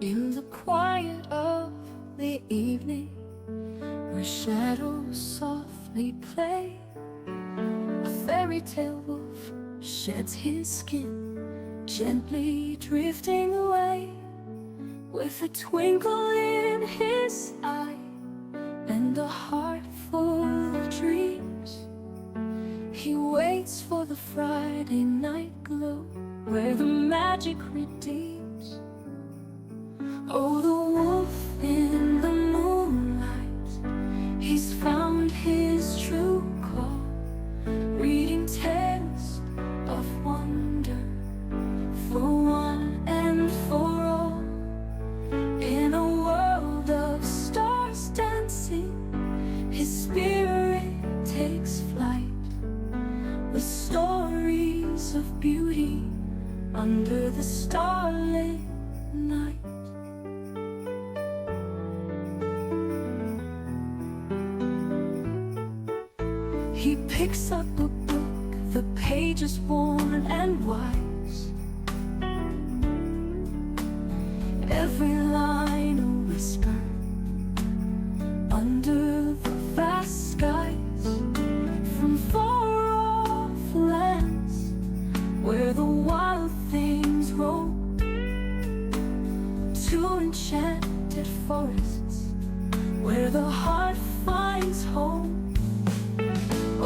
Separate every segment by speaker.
Speaker 1: In the quiet of the evening, where shadows softly play, a fairy tale wolf sheds his skin, gently drifting away. With a twinkle in his eye and a heart full of dreams, he waits for the Friday night glow where the magic redeems. Oh, the wolf in the moonlight, he's found his true call, reading tales of wonder for one and for all. In a world of stars dancing, his spirit takes flight, with stories of beauty under the starlit night. He picks up a book, the pages worn and wise, every line a whisper under the vast skies. From far off lands where the wild things roam, to enchanted forests where the heart finds home.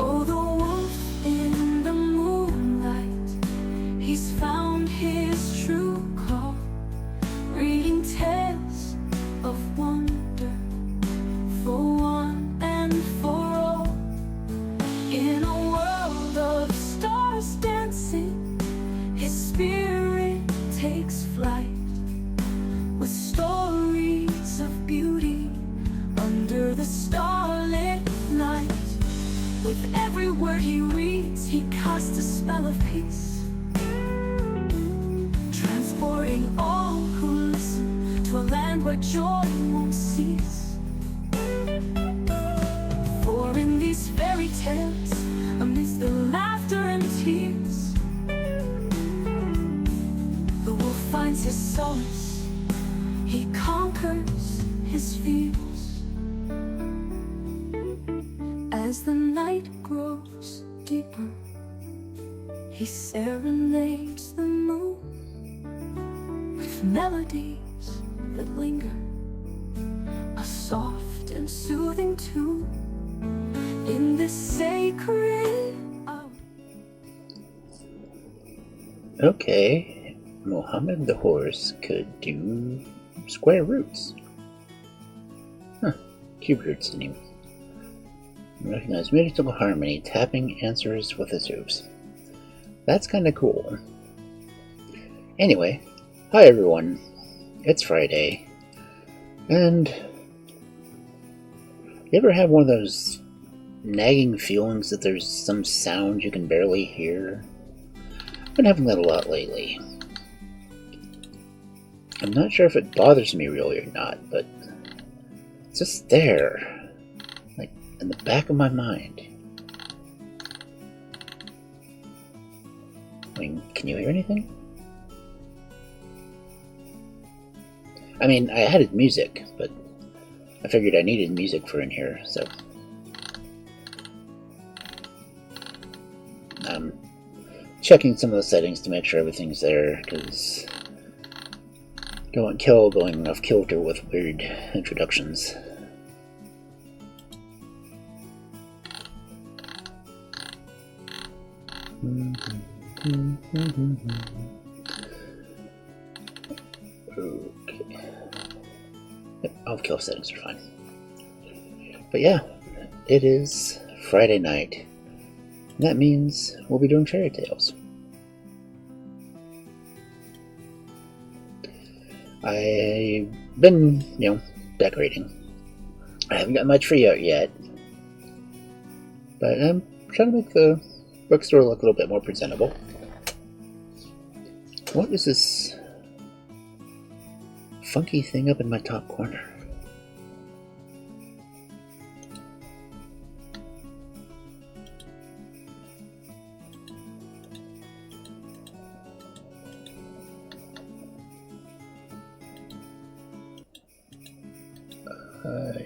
Speaker 1: Oh, the wolf in the moonlight, he's found his true call, reading tales of wonder for one and for all. In a world of stars dancing, his spirit takes flight, with stories of beauty under the starlit night. With every word he reads, he casts a spell of peace, transporting all who listen to a land where joy won't cease. For in these fairy tales, amidst the laughter and tears, the wolf finds his solace, he conquers his fears. As the night grows deeper, he serenades the moon with melodies that linger, a soft and soothing tune in this sacred hour.
Speaker 2: Okay, Mohammed the horse could do square roots. Cube roots anyway. Recognize musical harmony, tapping answers with his hooves. That's kinda cool. Anyway, hi everyone. It's Friday. And you ever have one of those nagging feelings that there's some sound you can barely hear? I've been having that a lot lately. I'm not sure if it bothers me really or not, but it's just there. In the back of my mind. I mean, can you hear anything? I mean, I added music, but I figured I needed music for in here, so I'm checking some of the settings to make sure everything's there, because going off kilter with weird introductions. Okay. Yep, all kill settings are fine. But yeah, it is Friday night. And that means we'll be doing fairy tales. I've been, decorating. I haven't got much free out yet. But I'm trying to make the bookstore look a little bit more presentable. What is this funky thing up in my top corner?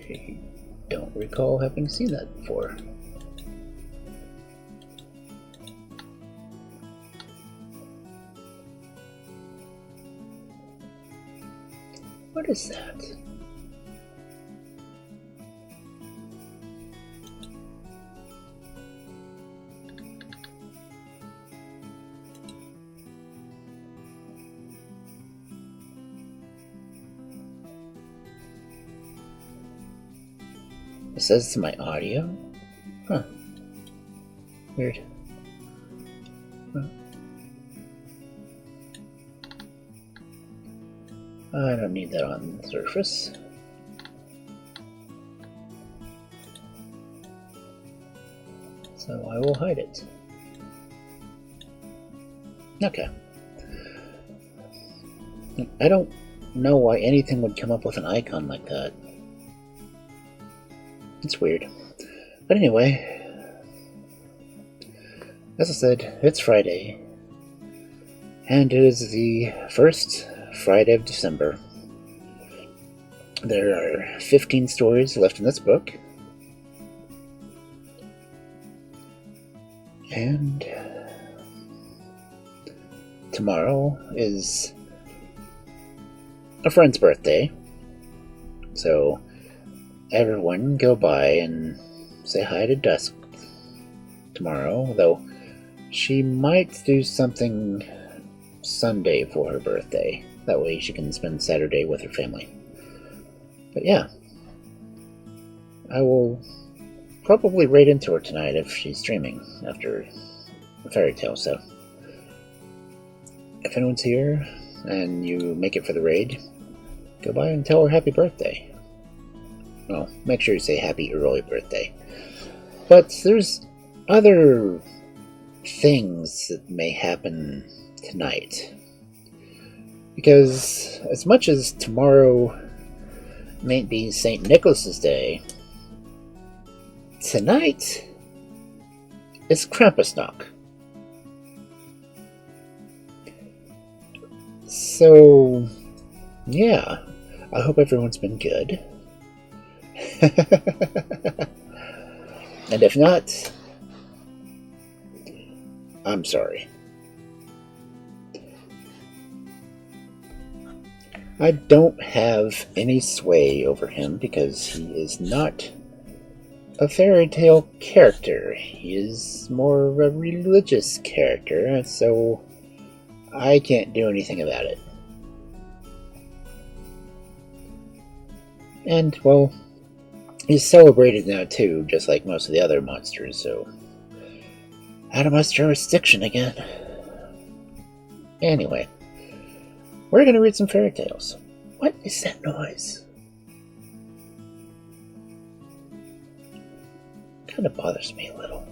Speaker 2: I don't recall having seen that before. What is that? It says to my audio? Huh. Weird. Huh. I don't need that on the surface. So I will hide it. Okay. I don't know why anything would come up with an icon like that. It's weird. But anyway, as I said, it's Friday. And it is the first Friday of December. There are 15 stories left in this book. And tomorrow is a friend's birthday. So everyone go by and say hi to Dusk tomorrow, though she might do something Sunday for her birthday. That way she can spend Saturday with her family. But yeah, I will probably raid into her tonight if she's streaming after a fairy tale, so if anyone's here and you make it for the raid, go by and tell her happy birthday. Well, make sure you say happy early birthday. But there's other things that may happen tonight. Because as much as tomorrow may be St. Nicholas's Day, tonight is Krampusnacht. So, yeah, I hope everyone's been good. And if not, I'm sorry. I don't have any sway over him because he is not a fairy tale character. He is more of a religious character, so I can't do anything about it. And, well, he's celebrated now too, just like most of the other monsters, so out of my jurisdiction again. Anyway, we're gonna read some fairy tales. What is that noise? Kind of bothers me a little.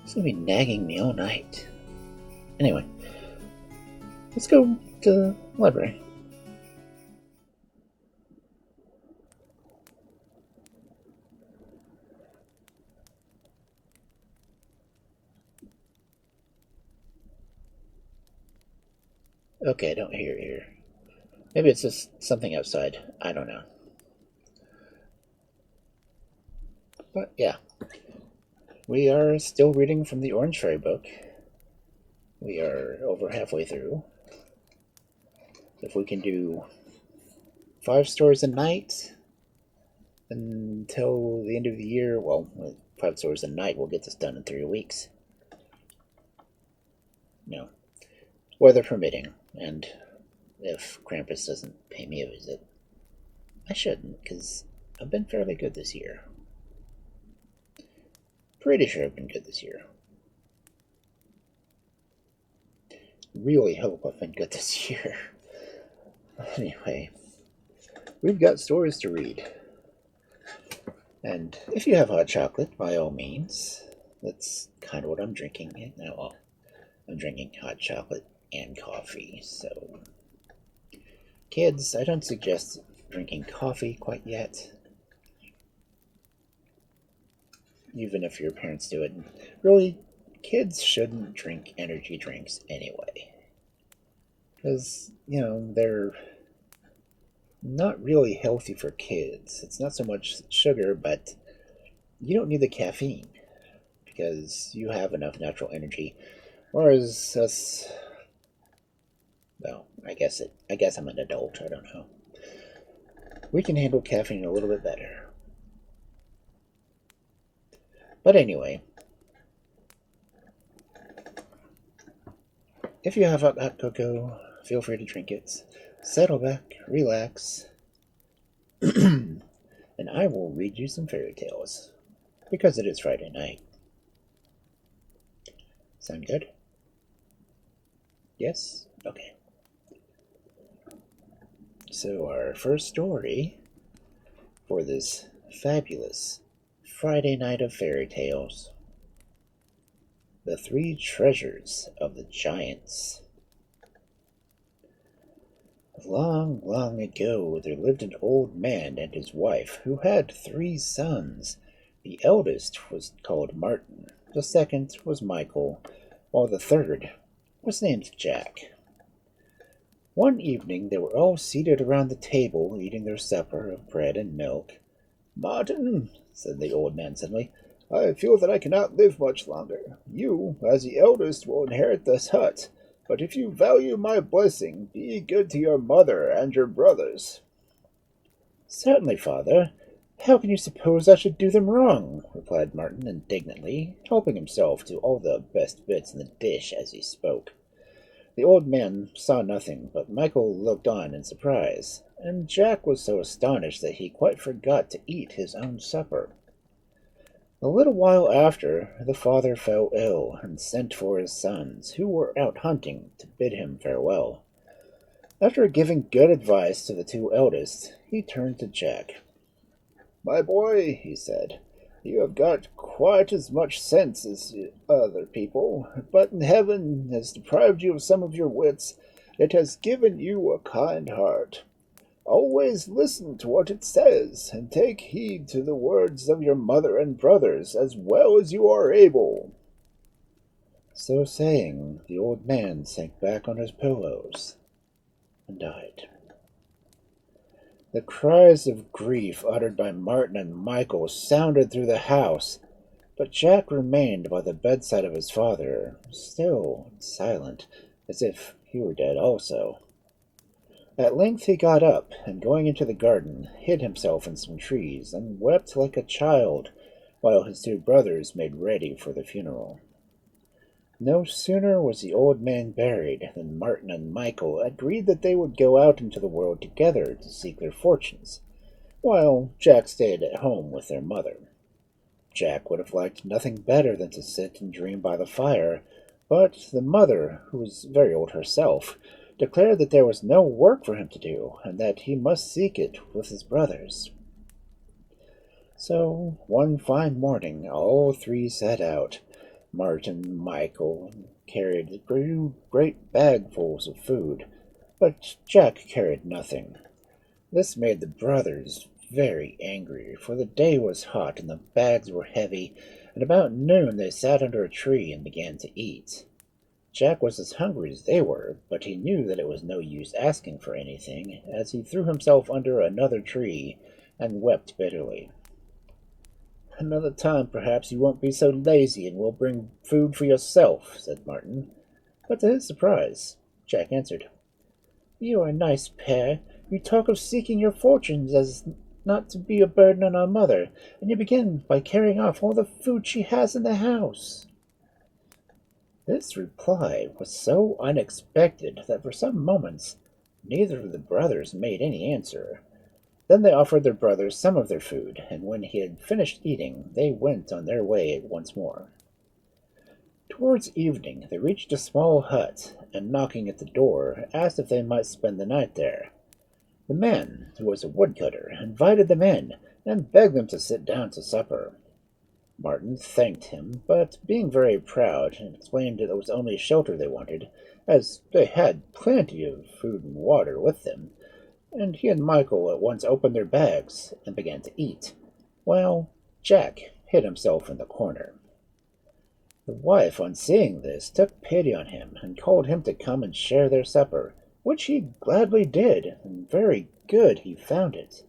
Speaker 2: It's gonna be nagging me all night. Anyway, let's go to the library. Okay, I don't hear it here. Maybe it's just something outside. I don't know. But yeah, we are still reading from the Orange Fairy book. We are over halfway through. If we can do 5 stories a night until the end of the year, well, 5 stories a night, we'll get this done in 3 weeks. No, weather permitting, and if Krampus doesn't pay me a visit. I shouldn't, because I've been fairly good this year. Pretty sure I've been good this year. Really hope I've been good this year. Anyway, we've got stories to read. And if you have hot chocolate, by all means. That's kind of what I'm drinking now. I'm drinking hot chocolate and coffee, so kids, I don't suggest drinking coffee quite yet. Even if your parents do it. Really, kids shouldn't drink energy drinks anyway. Because, they're not really healthy for kids. It's not so much sugar, but you don't need the caffeine because you have enough natural energy. Whereas us, well, I guess I'm an adult. I don't know. We can handle caffeine a little bit better. But anyway, if you have hot cocoa, feel free to drink it. Settle back, relax, and I will read you some fairy tales because it is Friday night. Sound good? Yes? Okay. So, our first story for this fabulous Friday night of fairy tales: The Three Treasures of the Giants. Long, long ago, there lived an old man and his wife who had 3 sons. The eldest was called Martin, the second was Michael, while the third was named Jack. One evening they were all seated around the table eating their supper of bread and milk. "Martin," said the old man suddenly, "I feel that I cannot live much longer. You, as the eldest, will inherit this hut, but if you value my blessing, be good to your mother and your brothers." "Certainly, father. How can you suppose I should do them wrong?" replied Martin indignantly, helping himself to all the best bits in the dish as he spoke. The old man saw nothing, but Michael looked on in surprise, and Jack was so astonished that he quite forgot to eat his own supper. A little while after, the father fell ill and sent for his sons, who were out hunting, to bid him farewell. After giving good advice to the 2 eldest, he turned to Jack. "My boy," he said, "you have got quite as much sense as other people, but heaven has deprived you of some of your wits. It has given you a kind heart. Always listen to what it says, and take heed to the words of your mother and brothers as well as you are able." So saying, the old man sank back on his pillows and died. The cries of grief uttered by Martin and Michael sounded through the house, but Jack remained by the bedside of his father, still and silent, as if he were dead also. At length he got up, and going into the garden, hid himself in some trees, and wept like a child, while his 2 brothers made ready for the funeral. No sooner was the old man buried than Martin and Michael agreed that they would go out into the world together to seek their fortunes, while Jack stayed at home with their mother. Jack would have liked nothing better than to sit and dream by the fire, but the mother, who was very old herself, declared that there was no work for him to do, and that he must seek it with his brothers. So, one fine morning, all 3 set out. Martin and Michael carried great bagfuls of food, but Jack carried nothing. This made the brothers very angry, for the day was hot and the bags were heavy, and about noon they sat under a tree and began to eat. Jack was as hungry as they were, but he knew that it was no use asking for anything, as he threw himself under another tree and wept bitterly. "Another time perhaps you won't be so lazy and will bring food for yourself," said Martin. But to his surprise, Jack answered, "You are a nice pair. You talk of seeking your fortunes as not to be a burden on our mother, and you begin by carrying off all the food she has in the house." This reply was so unexpected that for some moments neither of the brothers made any answer. Then they offered their brother some of their food, and when he had finished eating, they went on their way once more. Towards evening they reached a small hut, and knocking at the door, asked if they might spend the night there. The man, who was a woodcutter, invited them in, and begged them to sit down to supper. Martin thanked him, but being very proud, explained that it was only shelter they wanted, as they had plenty of food and water with them, and he and Michael at once opened their bags and began to eat, while Jack hid himself in the corner. The wife, on seeing this, took pity on him and called him to come and share their supper, which he gladly did, and very good he found it.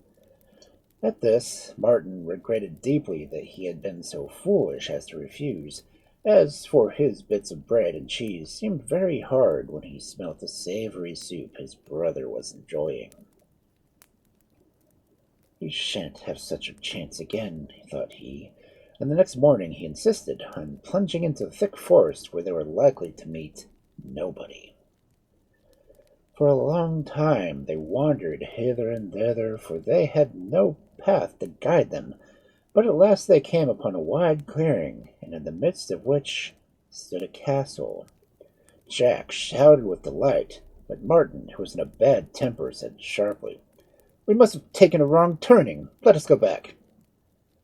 Speaker 2: At this, Martin regretted deeply that he had been so foolish as to refuse, as for his bits of bread and cheese seemed very hard when he smelt the savory soup his brother was enjoying. He shan't have such a chance again, thought he, and the next morning he insisted on plunging into the thick forest where they were likely to meet nobody. For a long time they wandered hither and thither, for they had no path to guide them, but at last they came upon a wide clearing, and in the midst of which stood a castle. Jack shouted with delight, but Martin, who was in a bad temper, said sharply, "We must have taken a wrong turning. Let us go back."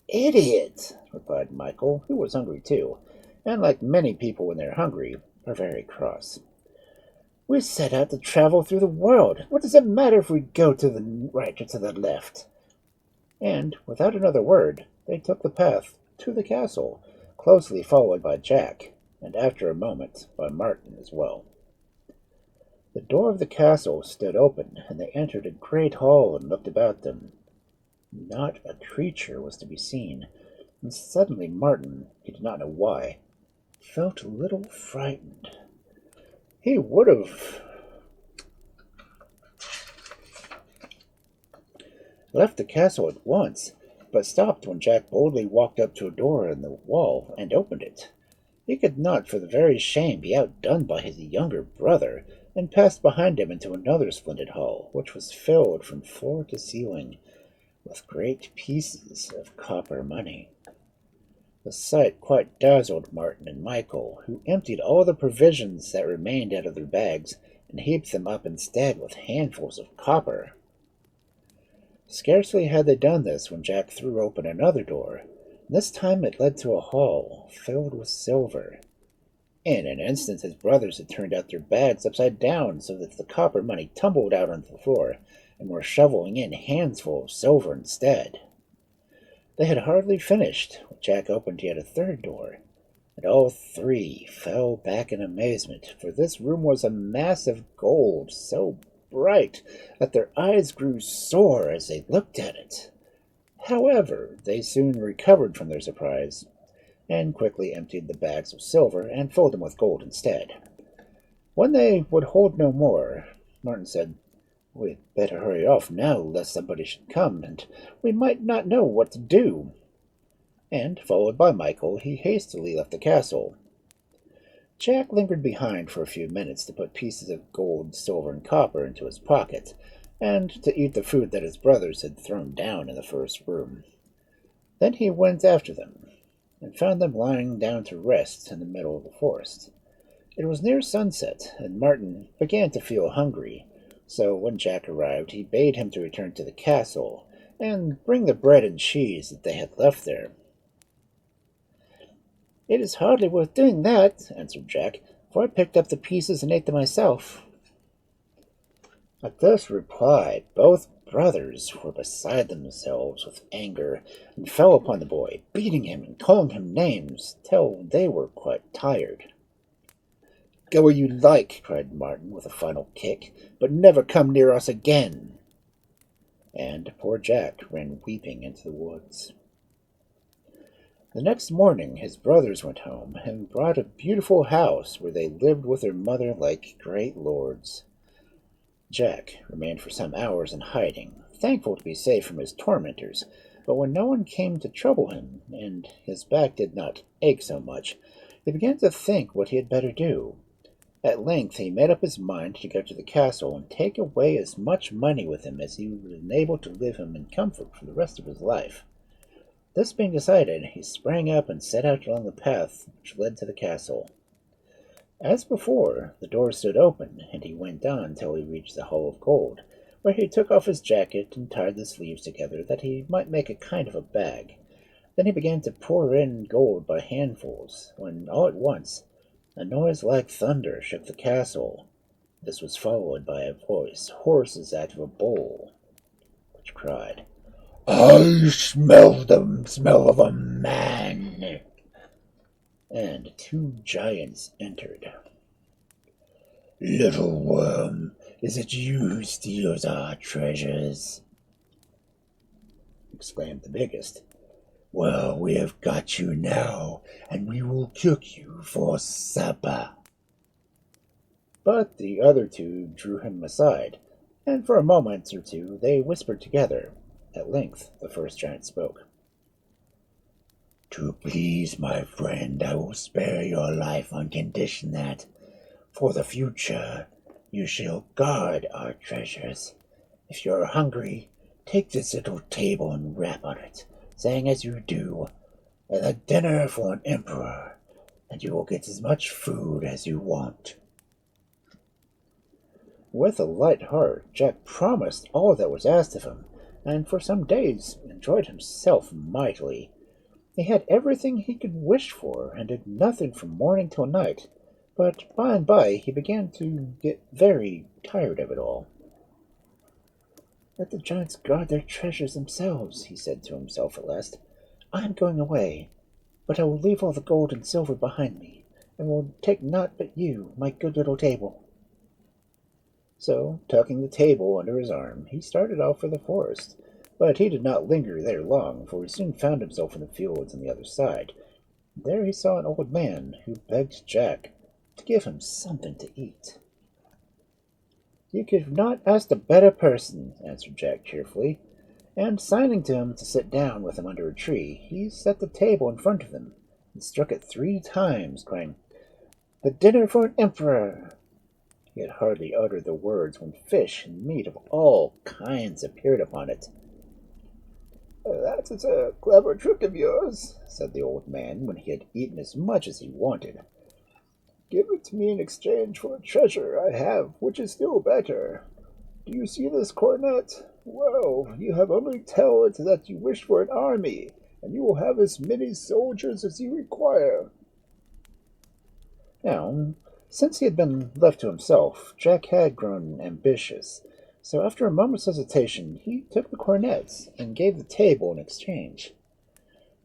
Speaker 2: "Idiot!" replied Michael, who was hungry too, and like many people when they're hungry, are very cross. "We set out to travel through the world. What does it matter if we go to the right or to the left?" And, without another word, they took the path to the castle, closely followed by Jack, and after a moment by Martin as well. The door of the castle stood open, and they entered a great hall and looked about them. Not a creature was to be seen, and suddenly Martin, he did not know why, felt a little frightened. He would have left the castle at once, but stopped when Jack boldly walked up to a door in the wall and opened it. He could not for the very shame be outdone by his younger brother, and passed behind him into another splendid hall, which was filled from floor to ceiling with great pieces of copper money. The sight quite dazzled Martin and Michael, who emptied all the provisions that remained out of their bags and heaped them up instead with handfuls of copper. Scarcely had they done this when Jack threw open another door. This time it led to a hall filled with silver. In an instant his brothers had turned out their bags upside down so that the copper money tumbled out onto the floor, and were shoveling in handsful of silver instead. They had hardly finished when Jack opened yet a third door, and all three fell back in amazement, for this room was a mass of gold so bright that their eyes grew sore as they looked at it. However, they soon recovered from their surprise, and quickly emptied the bags of silver and filled them with gold instead. When they would hold no more, Martin said, "We'd better hurry off now, lest somebody should come, and we might not know what to do." And, followed by Michael, he hastily left the castle. Jack lingered behind for a few minutes to put pieces of gold, silver, and copper into his pocket, and to eat the food that his brothers had thrown down in the first room. Then he went after them, and found them lying down to rest in the middle of the forest. It was near sunset, and Martin began to feel hungry, so when Jack arrived he bade him to return to the castle, and bring the bread and cheese that they had left there. "It is hardly worth doing that," answered Jack, "for I picked up the pieces and ate them myself." At this reply, both brothers were beside themselves with anger, and fell upon the boy, beating him and calling him names, till they were quite tired. "Go where you like," cried Martin with a final kick, "but never come near us again." And poor Jack ran weeping into the woods. The next morning his brothers went home and brought a beautiful house where they lived with their mother like great lords. Jack remained for some hours in hiding, thankful to be safe from his tormentors, but when no one came to trouble him, and his back did not ache so much, he began to think what he had better do. At length he made up his mind to go to the castle and take away as much money with him as he would enable to live him in comfort for the rest of his life. This being decided, he sprang up and set out along the path which led to the castle. As before, the door stood open, and he went on till he reached the Hall of Gold, where he took off his jacket and tied the sleeves together that he might make a kind of a bag. Then he began to pour in gold by handfuls, when all at once a noise like thunder shook the castle. This was followed by a voice hoarse as that of a bull, which cried, "I smell the smell of a man!" And two giants entered. "Little worm, Is it you who steals our treasures? Exclaimed the biggest. Well, we have got you now, and we will cook you for supper. But the other two drew him aside, and for a moment or two they whispered together. At length the first giant spoke. To please my friend, I will spare your life on condition that, for the future, you shall guard our treasures. If you're hungry, take this little table and rap on it, saying as you do, a dinner for an emperor, and you will get as much food as you want. With a light heart, Jack promised all that was asked of him, and for some days enjoyed himself mightily. He had everything he could wish for, and did nothing from morning till night, but by and by he began to get very tired of it all. Let the giants guard their treasures themselves, he said to himself at last. I am going away, but I will leave all the gold and silver behind me, and will take naught but you, my good little table. So, tucking the table under his arm, he started off for the forest. But he did not linger there long, for he soon found himself in the fields on the other side. There he saw an old man who begged Jack to give him something to eat. You could not ask a better person, answered Jack cheerfully, and signing to him to sit down with him under a tree, he set the table in front of them and struck it 3 times, crying, The dinner for an emperor! He had hardly uttered the words when fish and meat of all kinds appeared upon it. That is a clever trick of yours, said the old man, when he had eaten as much as he wanted. Give it to me in exchange for a treasure I have, which is still better. Do you see this cornet? Well, you have only tell it that you wish for an army, and you will have as many soldiers as you require. Now, since he had been left to himself, Jack had grown ambitious. So after a moment's hesitation, he took the cornets and gave the table in exchange.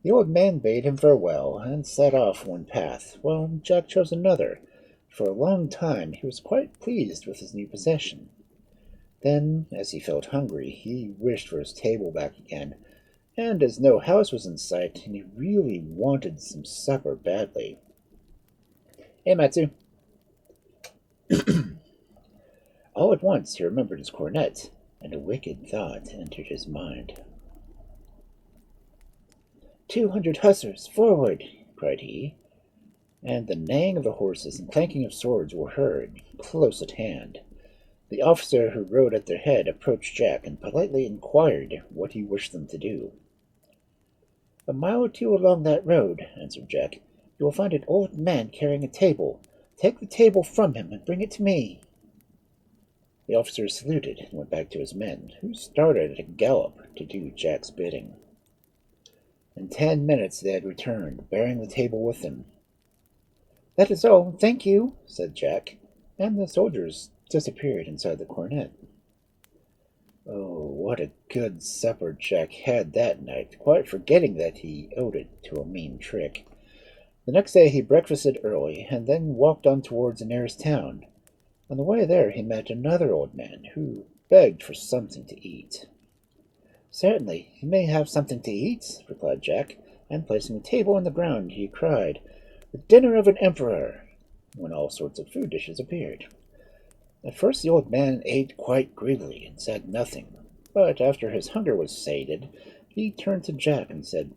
Speaker 2: The old man bade him farewell and set off one path, while Jack chose another. For a long time he was quite pleased with his new possession. Then, as he felt hungry, he wished for his table back again, and as no house was in sight, and he really wanted some supper badly. Hey, Matsu. All at once he remembered his cornet, and a wicked thought entered his mind. 200 hussars, forward! Cried he, and the neighing of the horses and clanking of swords were heard close at hand. The officer who rode at their head approached Jack and politely inquired what he wished them to do. A mile or 2 along that road, answered Jack, you will find an old man carrying a table. Take the table from him and bring it to me. The officer saluted and went back to his men, who started at a gallop to do Jack's bidding. In 10 minutes they had returned, bearing the table with them. That is all, thank you, said Jack, and the soldiers disappeared inside the cornet. Oh, what a good supper Jack had that night, quite forgetting that he owed it to a mean trick. The next day he breakfasted early, and then walked on towards the nearest town. On the way there he met another old man, who begged for something to eat. Certainly, you may have something to eat, replied Jack, and placing the table on the ground, he cried, The dinner of an emperor, when all sorts of food dishes appeared. At first the old man ate quite greedily and said nothing, but after his hunger was sated, he turned to Jack and said,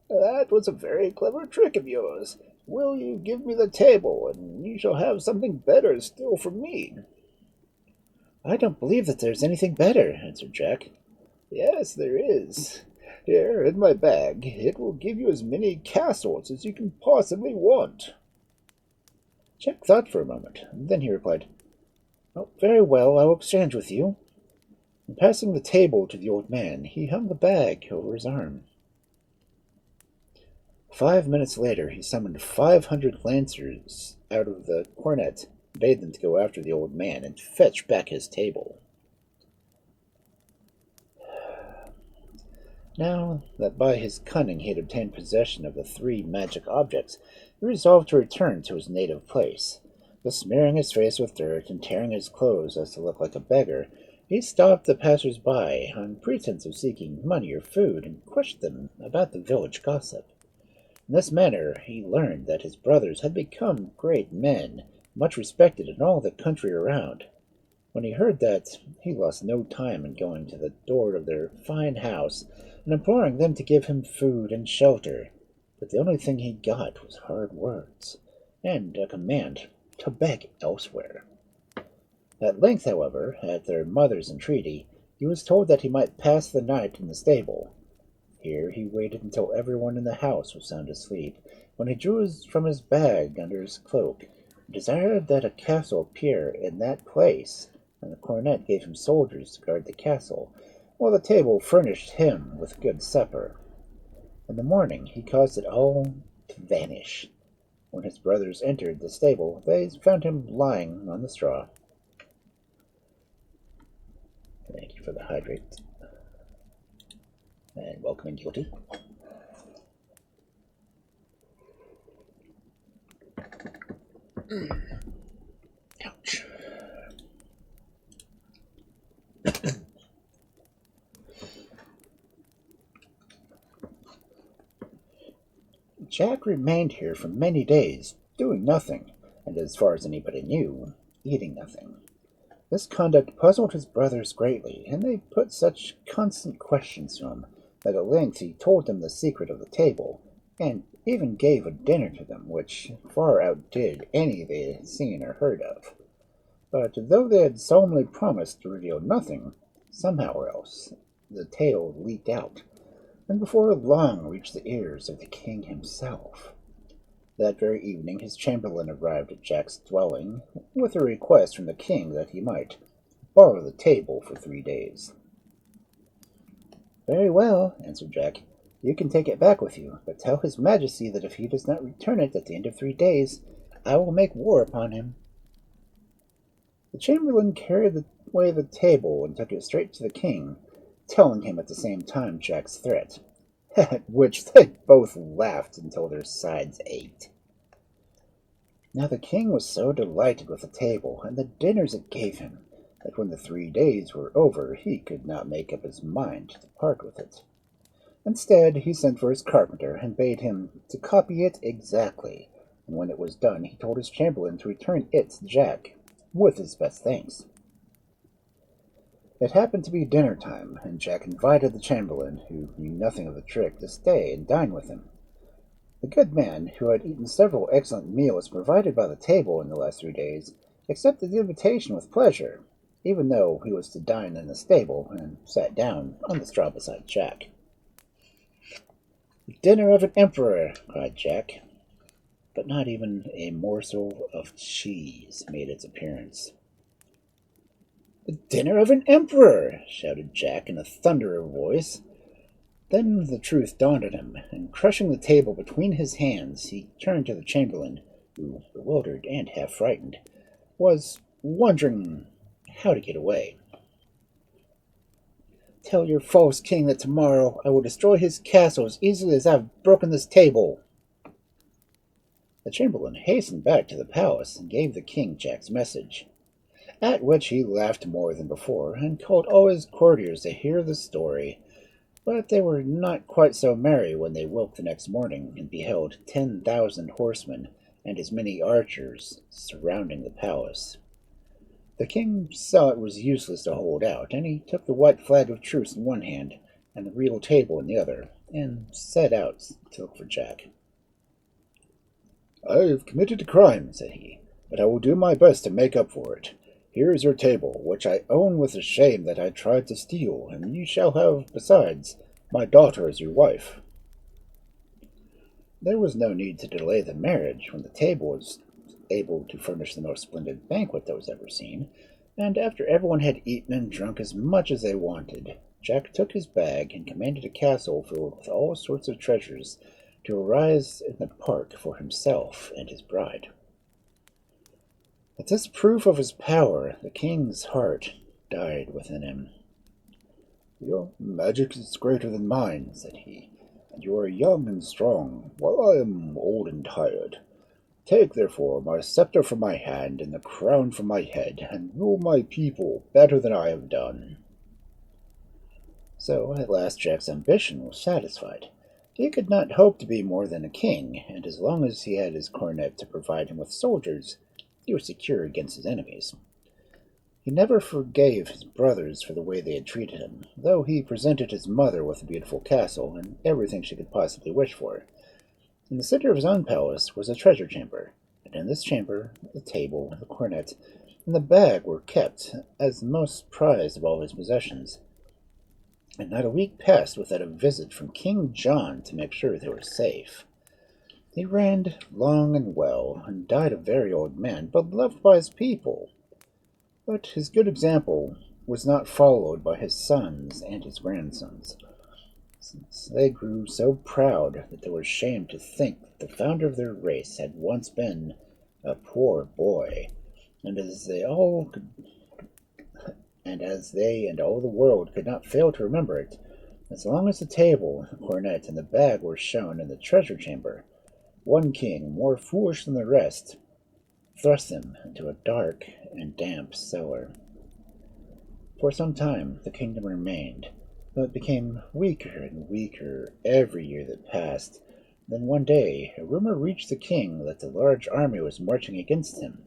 Speaker 2: That was a very clever trick of yours. Will you give me the table, and you shall have something better still from me? I don't believe that there's anything better, answered Jack. Yes, there is. Here, in my bag, it will give you as many castles as you can possibly want. Jack thought for a moment, and then he replied, Oh, very well, I will exchange with you. And passing the table to the old man, he hung the bag over his arm. 5 minutes later, he summoned 500 lancers out of the cornet, bade them to go after the old man and fetch back his table. Now that by his cunning he had obtained possession of the 3 magic objects, he resolved to return to his native place. Besmearing his face with dirt and tearing his clothes as to look like a beggar, he stopped the passers-by on pretense of seeking money or food and questioned them about the village gossip. In this manner he learned that his brothers had become great men, much respected in all the country around. When he heard that, he lost no time in going to the door of their fine house and imploring them to give him food and shelter. But the only thing he got was hard words, and a command to beg elsewhere. At length, however, at their mother's entreaty, he was told that he might pass the night in the stable. Here he waited until everyone in the house was sound asleep, when he drew from his bag under his cloak, and desired that a castle appear in that place, and the cornet gave him soldiers to guard the castle, while the table furnished him with good supper. In the morning he caused it all to vanish. When his brothers entered the stable, they found him lying on the straw. Thank you for the hydrate. And welcome in, Guilty. Ouch. Jack remained here for many days, doing nothing, and as far as anybody knew, eating nothing. This conduct puzzled his brothers greatly, and they put such constant questions to him that at length he told them the secret of the table, and even gave a dinner to them which far outdid any they had seen or heard of. But though they had solemnly promised to reveal nothing, somehow or else the tale leaked out, and before long reached the ears of the king himself. That very evening his chamberlain arrived at Jack's dwelling with a request from the king that he might borrow the table for 3 days. "Very well," answered Jack. "You can take it back with you, but tell his majesty that if he does not return it at the end of 3 days, I will make war upon him." The chamberlain carried away the table and took it straight to the king, telling him at the same time Jack's threat, at which they both laughed until their sides ached. Now the king was so delighted with the table and the dinners it gave him that when the 3 days were over he could not make up his mind to part with it. Instead, he sent for his carpenter and bade him to copy it exactly, and when it was done he told his chamberlain to return it to Jack, with his best thanks. It happened to be dinner time, and Jack invited the chamberlain, who knew nothing of the trick, to stay and dine with him. The good man, who had eaten several excellent meals provided by the table in the last 3 days, accepted the invitation with pleasure, even though he was to dine in the stable, and sat down on the straw beside Jack. "The dinner of an emperor!" cried Jack. But not even a morsel of cheese made its appearance. "The dinner of an emperor!" shouted Jack in a thunder of voice. Then the truth dawned on him, and crushing the table between his hands, he turned to the chamberlain, who, bewildered and half frightened, was wondering how to get away. "Tell your false king that tomorrow I will destroy his castle as easily as I have broken this table." The chamberlain hastened back to the palace and gave the king Jack's message, at which he laughed more than before and called all his courtiers to hear the story. But they were not quite so merry when they woke the next morning and beheld 10,000 horsemen and as many archers surrounding the palace. The king saw it was useless to hold out, and he took the white flag of truce in one hand and the real table in the other, and set out to look for Jack. "I have committed a crime," said he, "but I will do my best to make up for it. Here is your table, which I own with the shame that I tried to steal, and you shall have, besides, my daughter as your wife." There was no need to delay the marriage when the table was able to furnish the most splendid banquet that was ever seen, and after everyone had eaten and drunk as much as they wanted, Jack took his bag and commanded a castle filled with all sorts of treasures to arise in the park for himself and his bride. At this proof of his power, the king's heart died within him. "Your magic is greater than mine," said he, "and you are young and strong, while I am old and tired.
Speaker 3: Take, therefore, my scepter from my hand and the crown from my head, and rule my people better than I have done."
Speaker 2: So at last Jack's ambition was satisfied. He could not hope to be more than a king, and as long as he had his coronet to provide him with soldiers, he was secure against his enemies. He never forgave his brothers for the way they had treated him, though he presented his mother with a beautiful castle and everything she could possibly wish for. In the center of his own palace was a treasure chamber, and in this chamber the table, the coronet, and the bag were kept as the most prized of all his possessions. And not a week passed without a visit from King John to make sure they were safe. He reigned long and well, and died a very old man, but loved by his people. But his good example was not followed by his sons and his grandsons, since they grew so proud that they were ashamed to think that the founder of their race had once been a poor boy, and as they and all the world could not fail to remember it, as long as the table, the coronet, and the bag were shown in the treasure chamber, one king, more foolish than the rest, thrust them into a dark and damp cellar. For some time the kingdom remained, though it became weaker and weaker every year that passed. Then one day a rumor reached the king that a large army was marching against him.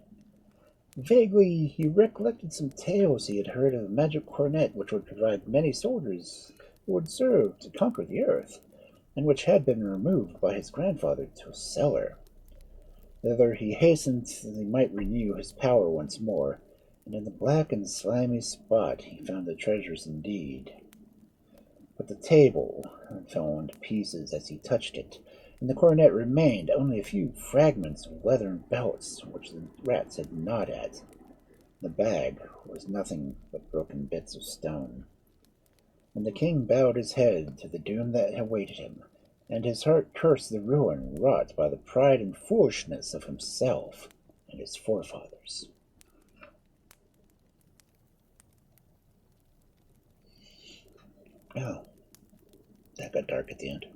Speaker 2: Vaguely he recollected some tales he had heard of a magic coronet which would provide many soldiers who would serve to conquer the earth, and which had been removed by his grandfather to a cellar. Thither he hastened that he might renew his power once more, and in the black and slimy spot he found the treasures indeed. But the table fell into pieces as he touched it, and the coronet remained only a few fragments of leathern belts which the rats had gnawed at. The bag was nothing but broken bits of stone. And the king bowed his head to the doom that awaited him, and his heart cursed the ruin wrought by the pride and foolishness of himself and his forefathers. Oh, that got dark at the end.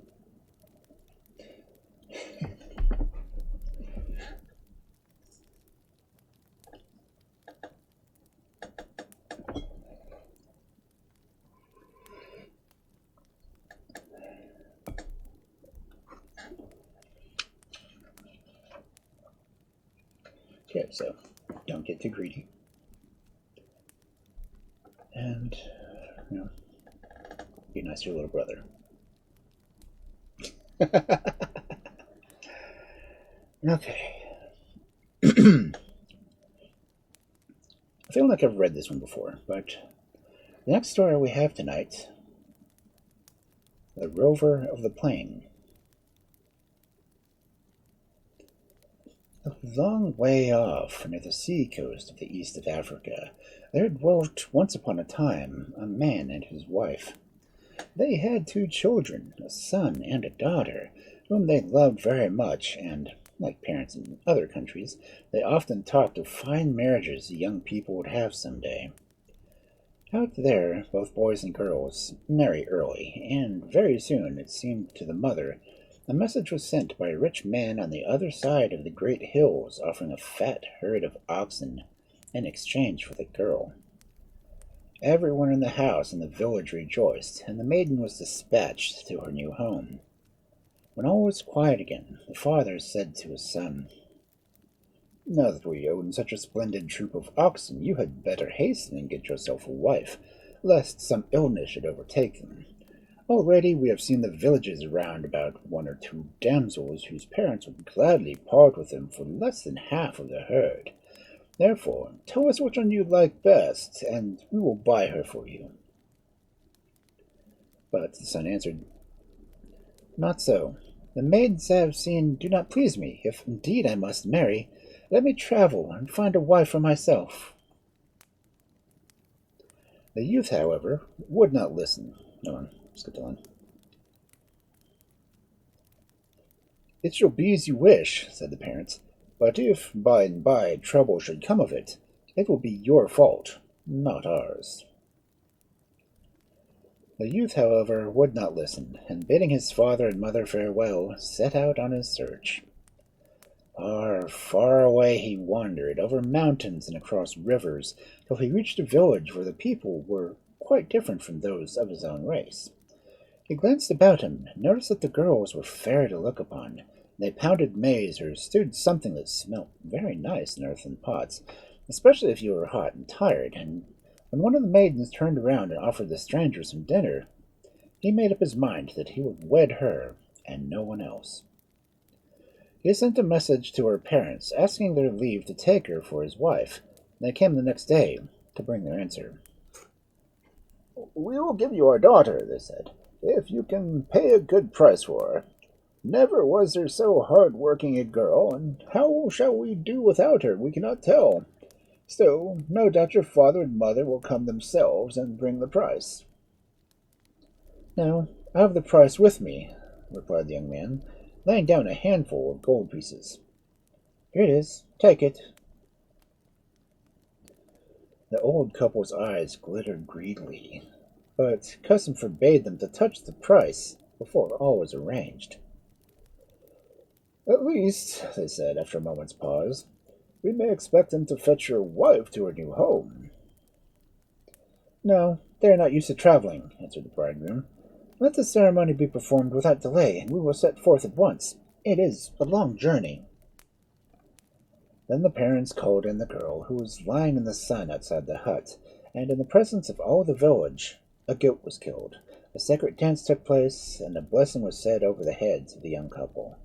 Speaker 2: Okay, so don't get too greedy. And, be nice to your little brother. Okay. I feel like I've read this one before, but the next story we have tonight, The Rover of the Plain. A long way off near the sea coast of the east of Africa, there dwelt once upon a time a man and his wife. They had 2 children, a son and a daughter, whom they loved very much, and, like parents in other countries, they often talked of fine marriages the young people would have some day. Out there, both boys and girls marry early, and very soon, it seemed to the mother, a message was sent by a rich man on the other side of the great hills offering a fat herd of oxen in exchange for the girl. Everyone in the house and the village rejoiced, and the maiden was dispatched to her new home. When all was quiet again, the father said to his son, "Now that we own such a splendid troop of oxen, you had better hasten and get yourself a wife, lest some illness should overtake them. Already we have seen the villages around about 1 or 2 damsels whose parents would gladly part with them for less than half of the herd. Therefore, tell us which one you like best, and we will buy her for you." But the son answered, "Not so. The maids I have seen do not please me. If indeed I must marry, let me travel and find a wife for myself." The youth, however, would not listen. Skip the line. "It shall be as you wish," said the parents, "but if by and by trouble should come of it, it will be your fault, not ours." The youth, however, would not listen, and bidding his father and mother farewell, set out on his search.
Speaker 3: Far, far away he wandered, over mountains and across rivers, till he reached a village where the people were quite different from those of his own race. He glanced about him and noticed that the girls were fair to look upon. They pounded maize or stewed something that smelt very nice in earthen pots, especially if you were hot and tired, and when one of the maidens turned around and offered the stranger some dinner, he made up his mind that he would wed her and no one else. He sent a message to her parents asking their leave to take her for his wife. They came the next day to bring their answer. "We will give you our daughter," they said, "if you can pay a good price for her. Never was there so hard-working a girl, and how shall we do without her, we cannot tell. Still, no doubt your father and mother will come themselves and bring the price." "No, I have the price with me," replied the young man, laying down a handful of gold pieces. "Here it is. Take it." The old couple's eyes glittered greedily, but custom forbade them to touch the price before all was arranged. "At least," they said after a moment's pause, "we may expect him to fetch your wife to her new home." "No, they are not used to traveling," answered the bridegroom. "Let the ceremony be performed without delay, and we will set forth at once. It is a long journey." Then the parents called in the girl, who was lying in the sun outside the hut, and in the presence of all the village, a goat was killed. A sacred dance took place, and a blessing was said over the heads of the young couple.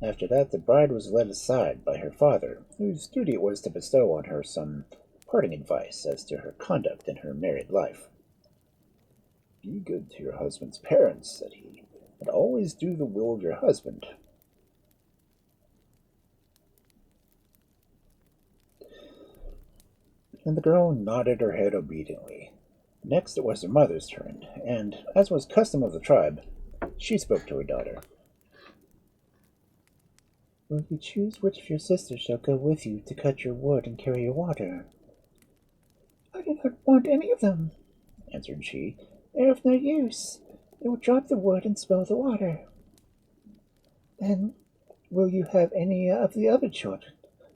Speaker 3: After that, the bride was led aside by her father, whose duty it was to bestow on her some parting advice as to her conduct in her married life. "Be good to your husband's parents," said he, "and always do the will of your husband." And the girl nodded her head obediently. Next it was her mother's turn, and, as was custom of the tribe, she spoke to her daughter. "Will you choose which of your sisters shall go with you to cut your wood and carry your water?" "I do not want any of them," answered she. "They are of no use. They will drop the wood and spill the water." "Then will you have any of the other children?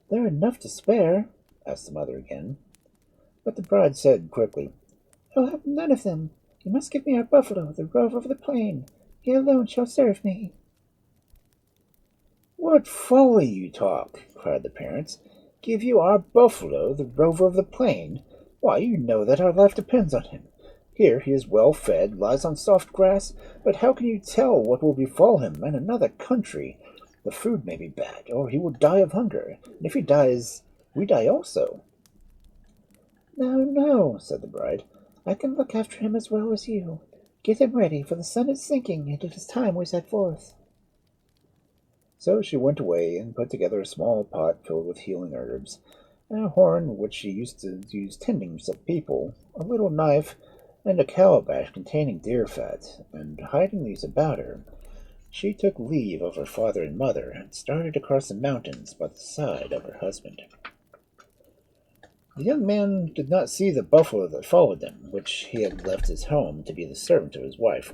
Speaker 3: There are enough to spare," asked the mother again. But the bride said quickly, "I will have none of them. You must give me our buffalo, the Rover of the plain. He alone shall serve me." "What folly you talk!" cried the parents. "Give you our buffalo, the Rover of the plain? Why, you know that our life depends on him. Here he is well fed, lies on soft grass, but how can you tell what will befall him in another country? The food may be bad, or he will die of hunger, and if he dies, we die also." "No, no," said the bride. "I can look after him as well as you. Get him ready, for the sun is sinking, and it is time we set forth." So she went away and put together a small pot filled with healing herbs, and a horn which she used to use tending sick people, a little knife, and a calabash containing deer fat, and hiding these about her, she took leave of her father and mother, and started across the mountains by the side of her husband. The young man did not see the buffalo that followed them, which he had left his home to be the servant of his wife.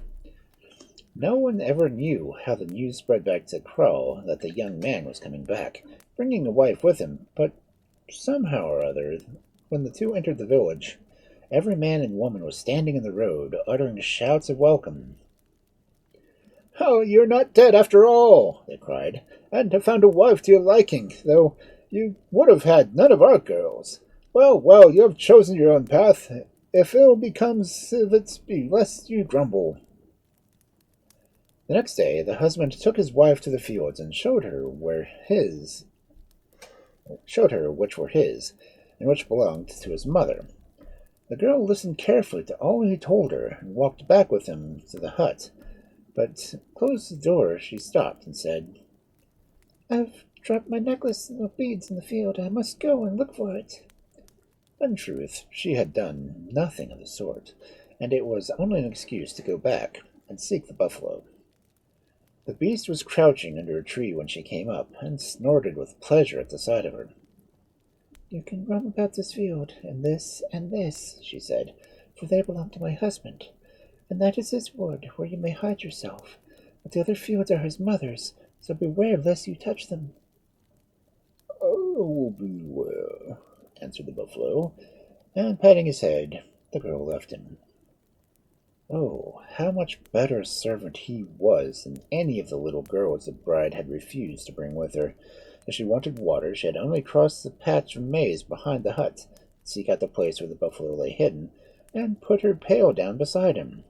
Speaker 3: No one ever knew how the news spread back to Krull that the young man was coming back, bringing a wife with him, but somehow or other, when the two entered the village, every man and woman was standing in the road, uttering shouts of welcome. "Oh, you're not dead after all," they cried, "and have found a wife to your liking, though you would have had none of our girls. Well, well, you have chosen your own path. If ill becomes of it, be lest you grumble." The next day the husband took his wife to the fields and showed her which were his, and which belonged to his mother. The girl listened carefully to all he told her, and walked back with him to the hut, but closed the door she stopped and said, "I've dropped my necklace of beads in the field. I must go and look for it." In truth, she had done nothing of the sort, and it was only an excuse to go back and seek the buffalo. The beast was crouching under a tree when she came up, and snorted with pleasure at the sight of her. "You can roam about this field, and this," she said, "for they belong to my husband. And that is his wood, where you may hide yourself. But the other fields are his mother's, so beware lest you touch them." "All will be well," answered the buffalo, and patting his head, the girl left him. Oh, how much better a servant he was than any of the little girls the bride had refused to bring with her. If she wanted water, she had only crossed the patch of maize behind the hut, seek out the place where the buffalo lay hidden, and put her pail down beside him.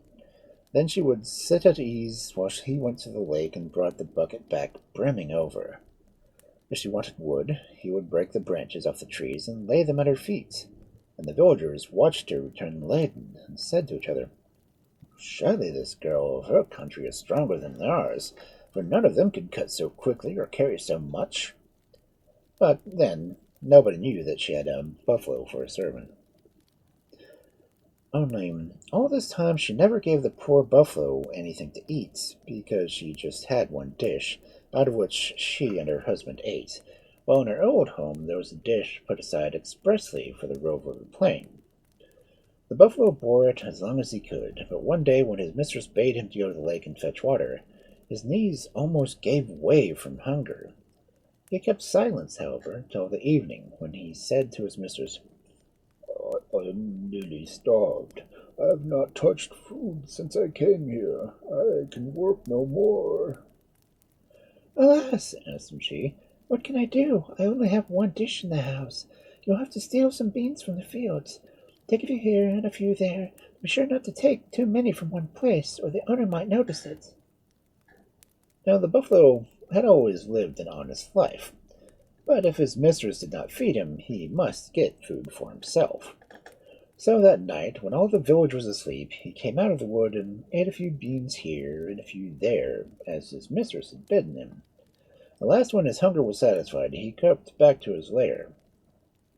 Speaker 3: Then she would sit at ease while he went to the lake and brought the bucket back brimming over. If she wanted wood, he would break the branches off the trees and lay them at her feet, and the villagers watched her return laden and said to each other, "Surely this girl of her country is stronger than ours, for none of them can cut so quickly or carry so much." But then, nobody knew that she had a buffalo for a servant. Only, all this time she never gave the poor buffalo anything to eat, because she just had one dish, out of which she and her husband ate, while in her old home there was a dish put aside expressly for the Rover of the Plain. The buffalo bore it as long as he could, but one day when his mistress bade him to go to the lake and fetch water, his knees almost gave way from hunger. He kept silence, however, till the evening, when he said to his mistress, "I am nearly starved. I have not touched food since I came here. I can work no more."
Speaker 1: "Alas," answered she, "what can I do? I only have one dish in the house. You'll have to steal some beans from the fields. Take a few here and a few there. Be sure not to take too many from one place, or the owner might notice it."
Speaker 3: Now the buffalo had always lived an honest life, but if his mistress did not feed him, he must get food for himself. So that night, when all the village was asleep, he came out of the wood and ate a few beans here and a few there, as his mistress had bidden him. At last, when his hunger was satisfied, he crept back to his lair.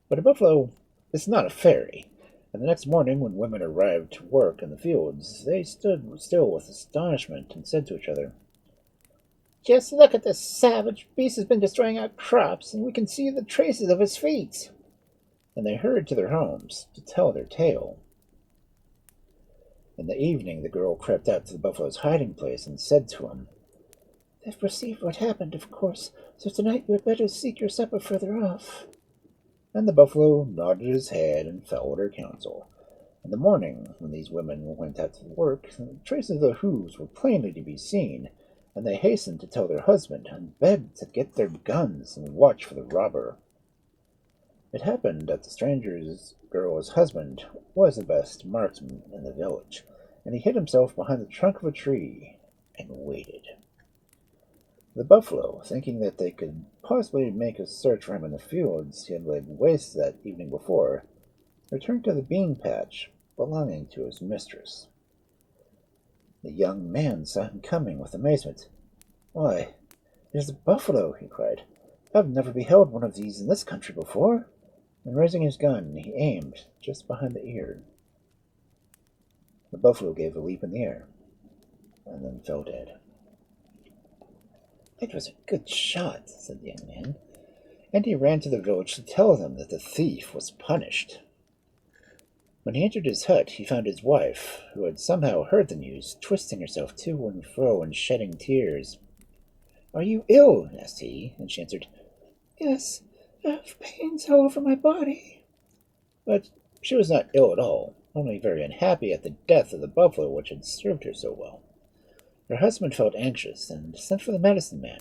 Speaker 3: But a buffalo is not a fairy, and the next morning, when women arrived to work in the fields, they stood still with astonishment and said to each other, "Just look at this savage beast has been destroying our crops, and we can see the traces of his feet." And they hurried to their homes to tell their tale. In the evening, the girl crept out to the buffalo's hiding place and said to him,
Speaker 1: "They've perceived what happened, of course, so tonight you had better seek your supper further off."
Speaker 3: And the buffalo nodded his head and followed her counsel. In the morning, when these women went out to work, the traces of the hooves were plainly to be seen, and they hastened to tell their husband and begged to get their guns and watch for the robber. It happened that the stranger's girl's husband was the best marksman in the village, and he hid himself behind the trunk of a tree and waited. The buffalo, thinking that they could possibly make a search for him in the fields he had laid waste that evening before, returned to the bean patch belonging to his mistress. The young man saw him coming with amazement. "Why, it is a buffalo!" he cried. "I've never beheld one of these in this country before." And raising his gun, he aimed just behind the ear. The buffalo gave a leap in the air, and then fell dead. "It was a good shot," said the young man, and he ran to the village to tell them that the thief was punished. When he entered his hut, he found his wife, who had somehow heard the news, twisting herself to and fro and shedding tears. "Are you ill?" asked he, and she answered,
Speaker 1: "Yes, I have pains all over my body."
Speaker 3: But she was not ill at all, only very unhappy at the death of the buffalo which had served her so well. Her husband felt anxious and sent for the medicine man,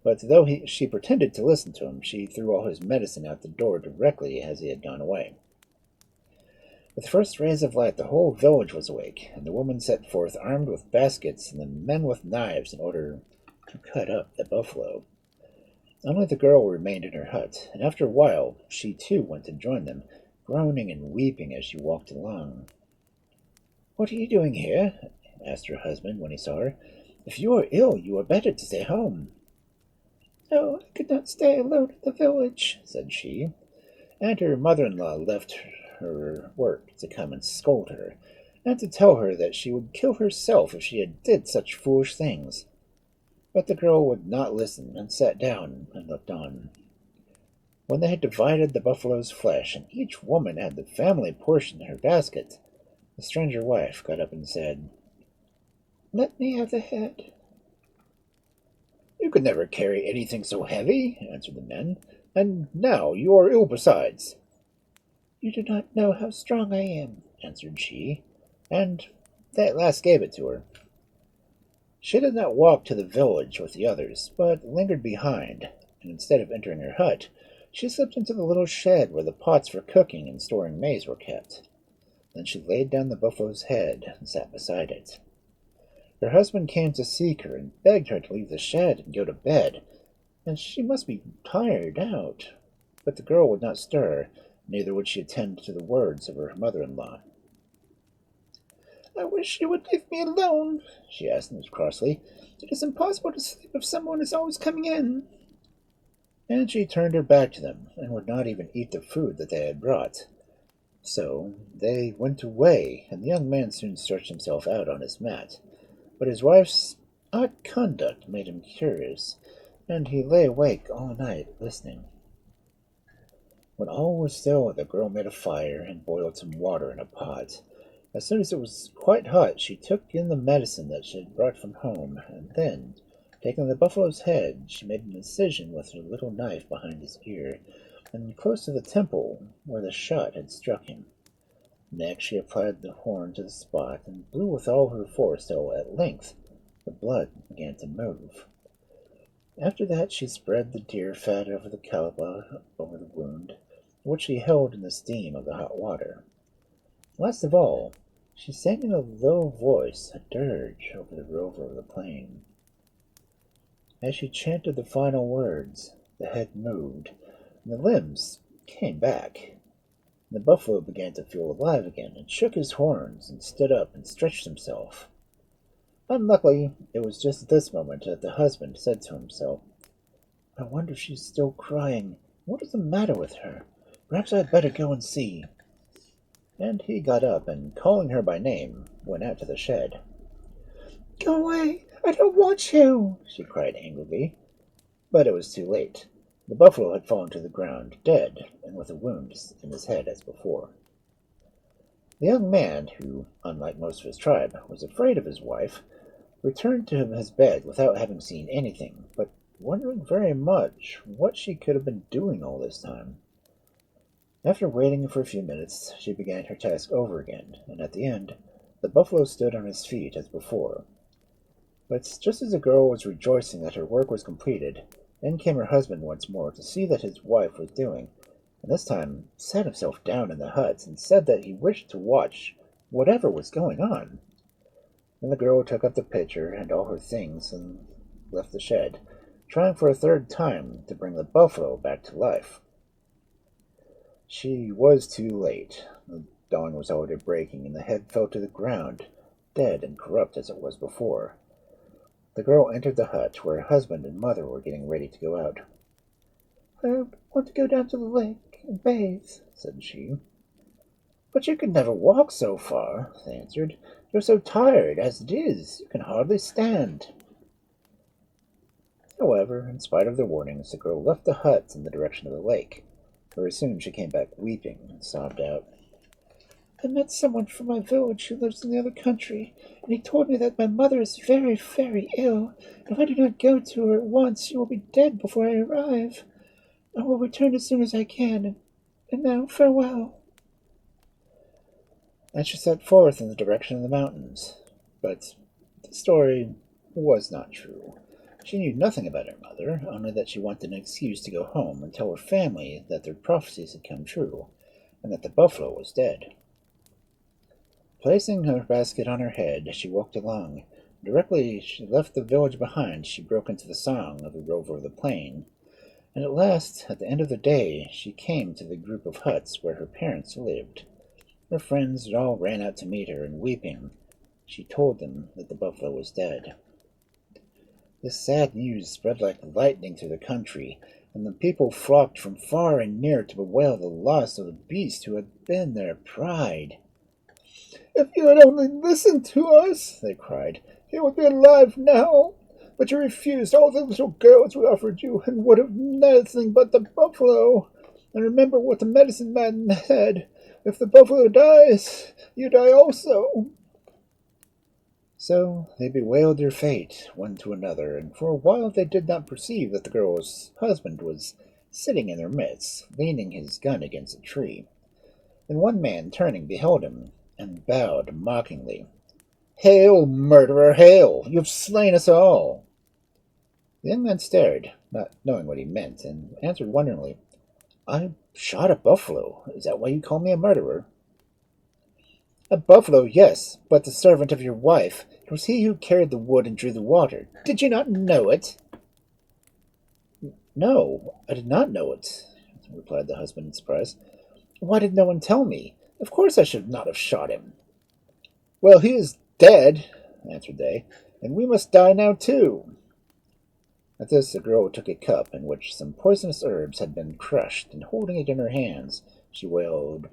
Speaker 3: but though she pretended to listen to him, she threw all his medicine out the door directly as he had gone away. With the first rays of light, the whole village was awake, and the women set forth armed with baskets and the men with knives in order to cut up the buffalo. Only the girl remained in her hut, and after a while she too went to join them, groaning and weeping as she walked along. "What are you doing here?" asked her husband when he saw her. "If you are ill, you are better to stay home."
Speaker 1: "Oh, I could not stay alone in the village,"
Speaker 3: said she, and her mother-in-law left her work to come and scold her, and to tell her that she would kill herself if she had did such foolish things. But the girl would not listen, and sat down and looked on. When they had divided the buffalo's flesh, and each woman had the family portion in her basket, the stranger wife got up and said,
Speaker 1: "Let me have the head."
Speaker 3: "You could never carry anything so heavy," answered the men. And now you are ill besides.
Speaker 1: You do not know how strong I am, answered she,
Speaker 3: And they at last gave it to her. She did not walk to the village with the others, but lingered behind, and instead of entering her hut, she slipped into the little shed where the pots for cooking and storing maize were kept. Then she laid down the buffalo's head and sat beside it. Her husband came to seek her and begged her to leave the shed and go to bed, and she must be tired out. But the girl would not stir, neither would she attend to the words of her mother-in-law.
Speaker 1: I wish you would leave me alone, she asked crossly. It is impossible to sleep if someone is always coming in.
Speaker 3: And she turned her back to them, and would not even eat the food that they had brought. So they went away, and the young man soon stretched himself out on his mat. But his wife's odd conduct made him curious, and he lay awake all night listening. When all was still, the girl made a fire and boiled some water in a pot. As soon as it was quite hot, she took in the medicine that she had brought from home, and then, taking the buffalo's head, she made an incision with her little knife behind his ear, and close to the temple where the shot had struck him. Next she applied the horn to the spot, and blew with all her force till at length the blood began to move. After that she spread the deer fat over the calabash over the wound, which she held in the steam of the hot water. Last of all, she sang in a low voice a dirge over the Rover of the plain. As she chanted the final words, the head moved, and the limbs came back. The buffalo began to feel alive again, and shook his horns, and stood up and stretched himself. Unluckily, it was just at this moment that the husband said to himself, I wonder if she's still crying. What is the matter with her? Perhaps I had better go and see. And he got up, and calling her by name, went out to the shed.
Speaker 1: Go away! I don't want you!
Speaker 3: She cried angrily. But it was too late. The buffalo had fallen to the ground, dead, and with a wound in his head as before. The young man, who, unlike most of his tribe, was afraid of his wife, returned to his bed without having seen anything, but wondering very much what she could have been doing all this time. After waiting for a few minutes, she began her task over again, and at the end, the buffalo stood on his feet as before. But just as the girl was rejoicing that her work was completed, in came her husband once more to see that his wife was doing, and this time sat himself down in the hut and said that he wished to watch whatever was going on. Then the girl took up the pitcher and all her things and left the shed, trying for a third time to bring the buffalo back to life. She was too late. The dawn was already breaking, and the head fell to the ground, dead and corrupt as it was before. The girl entered the hut, where her husband and mother were getting ready to go out.
Speaker 1: I want to go down to the lake and bathe, said she.
Speaker 3: But you can never walk so far, they answered. You're so tired as it is, you can hardly stand. However, in spite of their warnings, the girl left the hut in the direction of the lake. Very soon she came back weeping and sobbed out,
Speaker 1: I met someone from my village who lives in the other country, and he told me that my mother is very, very ill. If I do not go to her at once, she will be dead before I arrive. I will return as soon as I can, and now farewell.
Speaker 3: And she set forth in the direction of the mountains. But the story was not true. She knew nothing about her mother, only that she wanted an excuse to go home and tell her family that their prophecies had come true, and that the buffalo was dead. Placing her basket on her head, she walked along. Directly she left the village behind, she broke into the song of the Rover of the Plain, and at last, at the end of the day, she came to the group of huts where her parents lived. Her friends all ran out to meet her, and weeping, she told them that the buffalo was dead. This sad news spread like lightning through the country, and the people flocked from far and near to bewail the loss of the beast who had been their pride.
Speaker 1: If you had only listened to us, they cried, he would be alive now. But you refused all the little girls we offered you, and would have nothing but the buffalo. And remember what the medicine man said. If the buffalo dies, you die also.
Speaker 3: So they bewailed their fate, one to another, and for a while they did not perceive that the girl's husband was sitting in their midst, leaning his gun against a tree. And one man, turning, beheld him, and bowed mockingly. "Hail, murderer, hail! You have slain us all!" The young man stared, not knowing what he meant, and answered wonderingly, "I shot a buffalo. Is that why you call me a murderer?" "A buffalo, yes, but the servant of your wife. It was he who carried the wood and drew the water. Did you not know it?" "No, I did not know it," replied the husband in surprise. "Why did no one tell me? Of course I should not have shot him." "Well, he is dead," answered they, "and we must die now too." At this the girl took a cup in which some poisonous herbs had been crushed, and holding it in her hands, she wailed,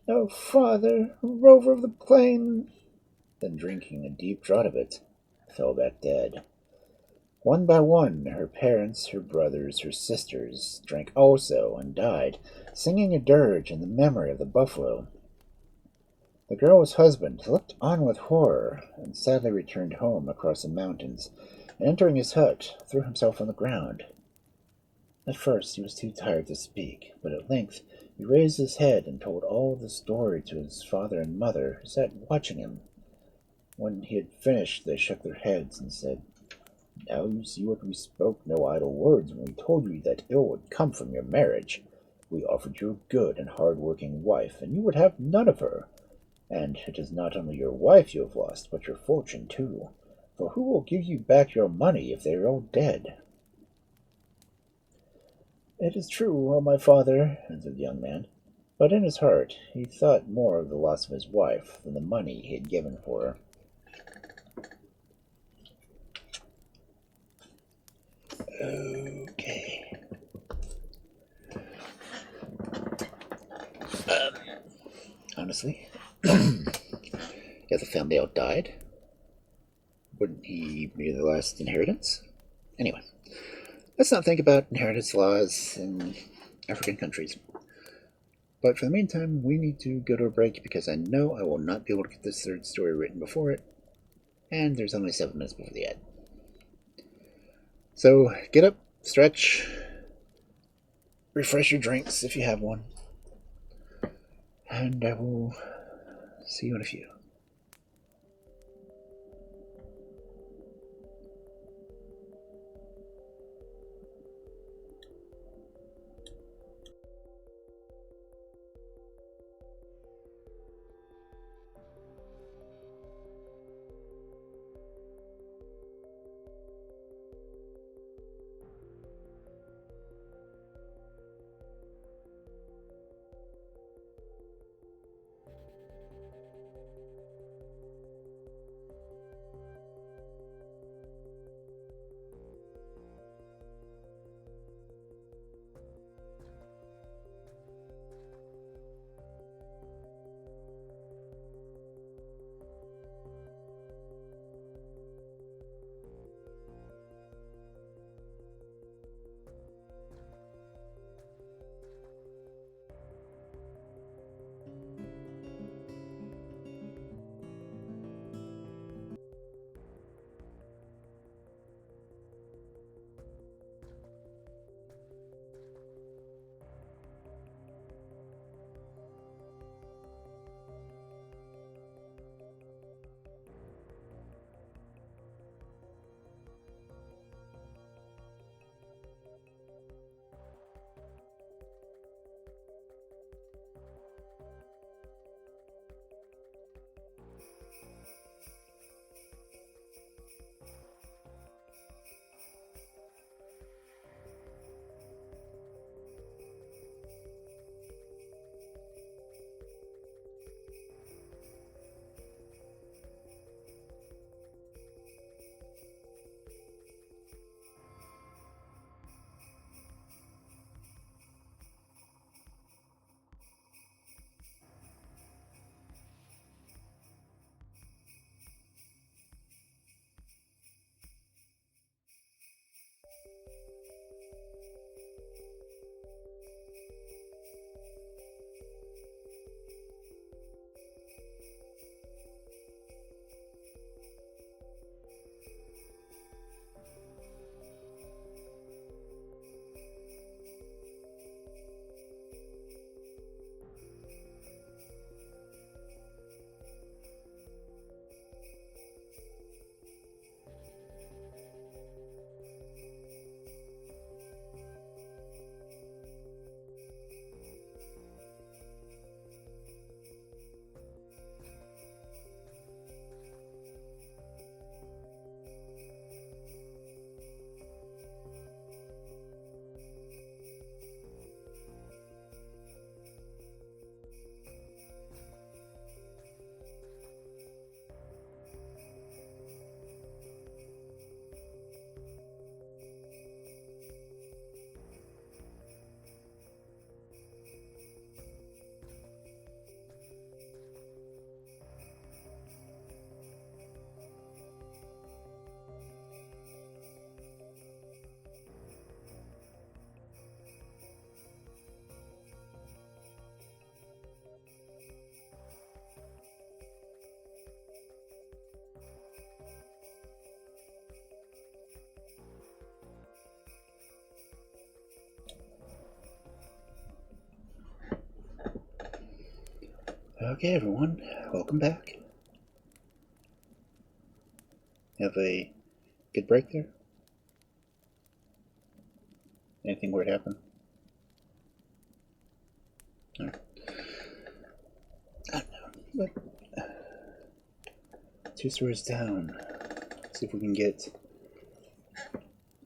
Speaker 3: "Oh, father, Rover of the plain!" Then, drinking a deep draught of it, fell back dead. One by one, her parents, her brothers, her sisters, drank also and died, singing a dirge in the memory of the buffalo. The girl's husband looked on with horror, and sadly returned home across the mountains, and entering his hut, threw himself on the ground. At first he was too tired to speak, but at length he raised his head and told all the story to his father and mother, who sat watching him. When he had finished, they shook their heads and said, "Now you see what we spoke no idle words when we told you that ill would come from your marriage. We offered you a good and hard-working wife, and you would have none of her. And it is not only your wife you have lost, but your fortune too. For who will give you back your money if they are all dead?" "It is true, O my father," answered the young man. But in his heart he thought more of the loss of his wife than the money he had given for her. Okay. Honestly, if the family all died, wouldn't he be the last inheritance? Anyway, let's not think about inheritance laws in African countries. But for the meantime, we need to go to a break because I know I will not be able to get this third story written before it, and there's only 7 minutes before the ad. So get up, stretch, refresh your drinks if you have one, and I will see you in a few.
Speaker 2: Okay, everyone, welcome back. Have a good break there? Anything weird happen? No. I don't know, but 2 stories down. Let's see if we can get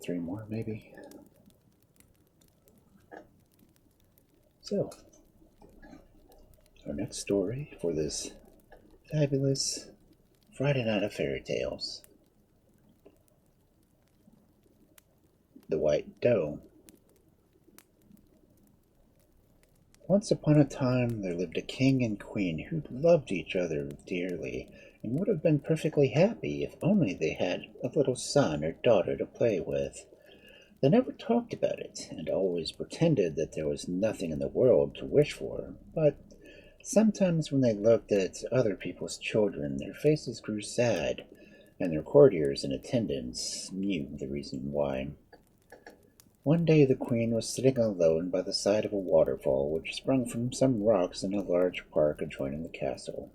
Speaker 2: 3 more, maybe. So, our next story for this fabulous Friday night of fairy tales: The White Doe. Once upon a time there lived a king and queen who loved each other dearly and would have been perfectly happy if only they had a little son or daughter to play with. They never talked about it and always pretended that there was nothing in the world to wish for, but sometimes when they looked at other people's children, their faces grew sad, and their courtiers in attendance knew the reason why. One day the queen was sitting alone by the side of a waterfall which sprung from some rocks in a large park adjoining the castle.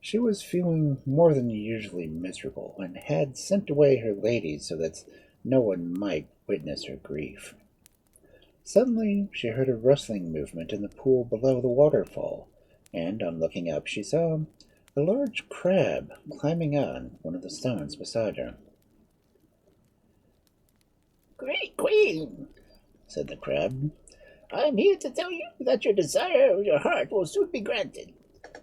Speaker 2: She was feeling more than usually miserable, and had sent away her ladies so that no one might witness her grief. Suddenly she heard a rustling movement in the pool below the waterfall, and on looking up she saw a large crab climbing on one of the stones beside her.
Speaker 1: Great Queen, said the crab, I am here to tell you that your desire of your heart will soon be granted.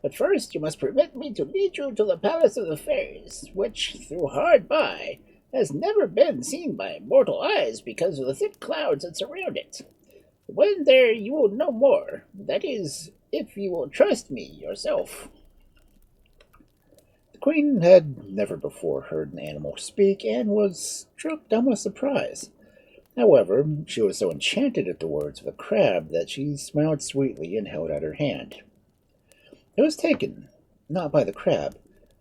Speaker 1: But first you must permit me to lead you to the palace of the fairies, which, though hard by, has never been seen by mortal eyes because of the thick clouds that surround it. When there you will know more, that is, if you will trust me yourself.
Speaker 2: The queen had never before heard an animal speak, and was struck dumb with surprise. However, she was so enchanted at the words of the crab that she smiled sweetly and held out her hand. It was taken, not by the crab,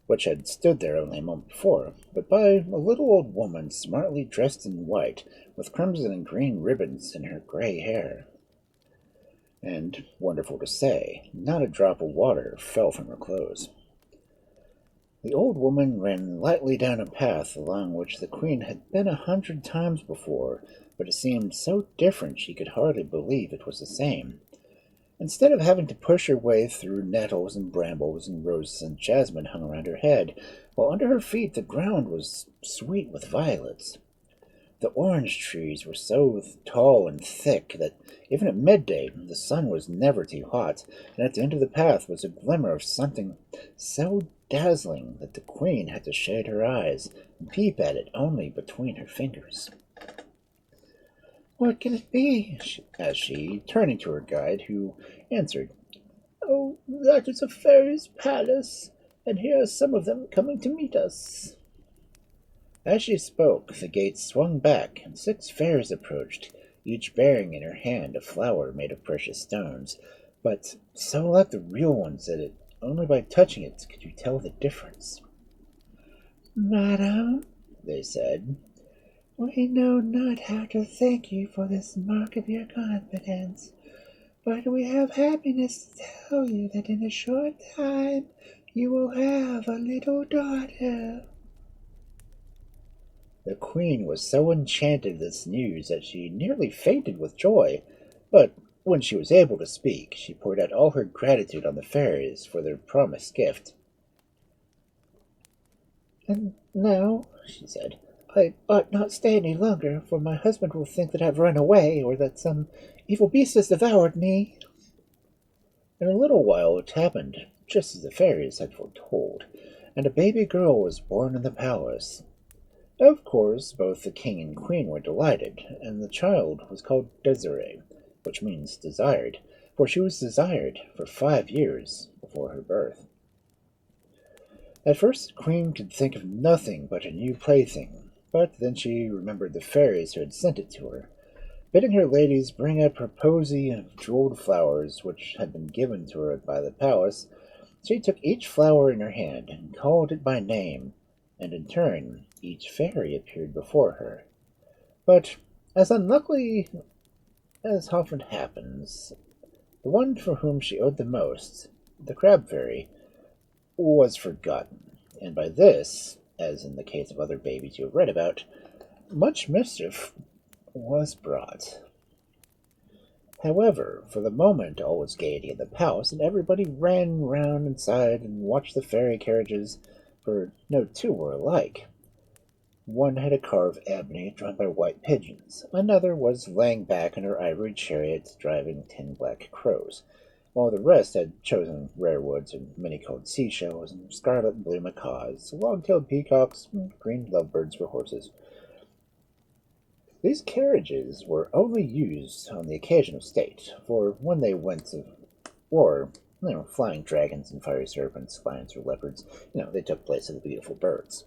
Speaker 2: which had stood there only a moment before, but by a little old woman smartly dressed in white, with crimson and green ribbons in her gray hair. And, wonderful to say, not a drop of water fell from her clothes. The old woman ran lightly down a path along which the queen had been 100 times before, but it seemed so different she could hardly believe it was the same. Instead of having to push her way through nettles and brambles and roses and jasmine hung around her head, while under her feet the ground was sweet with violets. The orange trees were so tall and thick that even at midday the sun was never too hot, and at the end of the path was a glimmer of something so dazzling that the queen had to shade her eyes and peep at it only between her fingers.
Speaker 1: What can it be?
Speaker 2: Asked she, turning to her guide, who answered,
Speaker 1: Oh, that is a fairy's palace, and here are some of them coming to meet us.
Speaker 2: As she spoke, the gates swung back, and 6 fairies approached, each bearing in her hand a flower made of precious stones, but so like the real ones that only by touching it could you tell the difference.
Speaker 1: Madam,
Speaker 2: They said,
Speaker 1: we know not how to thank you for this mark of your confidence, but we have happiness to tell you that in a short time you will have a little daughter.
Speaker 2: The queen was so enchanted at this news that she nearly fainted with joy, but when she was able to speak, she poured out all her gratitude on the fairies for their promised gift.
Speaker 1: And now, she said, I ought not stay any longer, for my husband will think that I've run away, or that some evil beast has devoured me.
Speaker 2: In a little while it happened just as the fairies had foretold, and a baby girl was born in the palace. Of course, both the king and queen were delighted, and the child was called Desiree, which means desired, for she was desired for 5 years before her birth. At first the queen could think of nothing but a new plaything, but then she remembered the fairies who had sent it to her. Bidding her ladies bring up her posy of jeweled flowers which had been given to her by the palace, she took each flower in her hand and called it by name, and in turn each fairy appeared before her. But, as unluckily as often happens, the one for whom she owed the most
Speaker 3: The crab fairy was forgotten, and by this, as in the case of other babies you have read about, much mischief was brought. However, for the moment all was gaiety in the palace, and everybody ran round inside and watched the fairy carriages, for no two were alike. One had a car of ebony drawn by white pigeons, another was laying back in her ivory chariot driving 10 black crows, while the rest had chosen rare woods and many-colored seashells and scarlet and blue macaws, long-tailed peacocks, and green lovebirds for horses. These carriages were only used on the occasion of state, for when they went to war, flying dragons and fiery serpents, lions or leopards, they took place of the beautiful birds.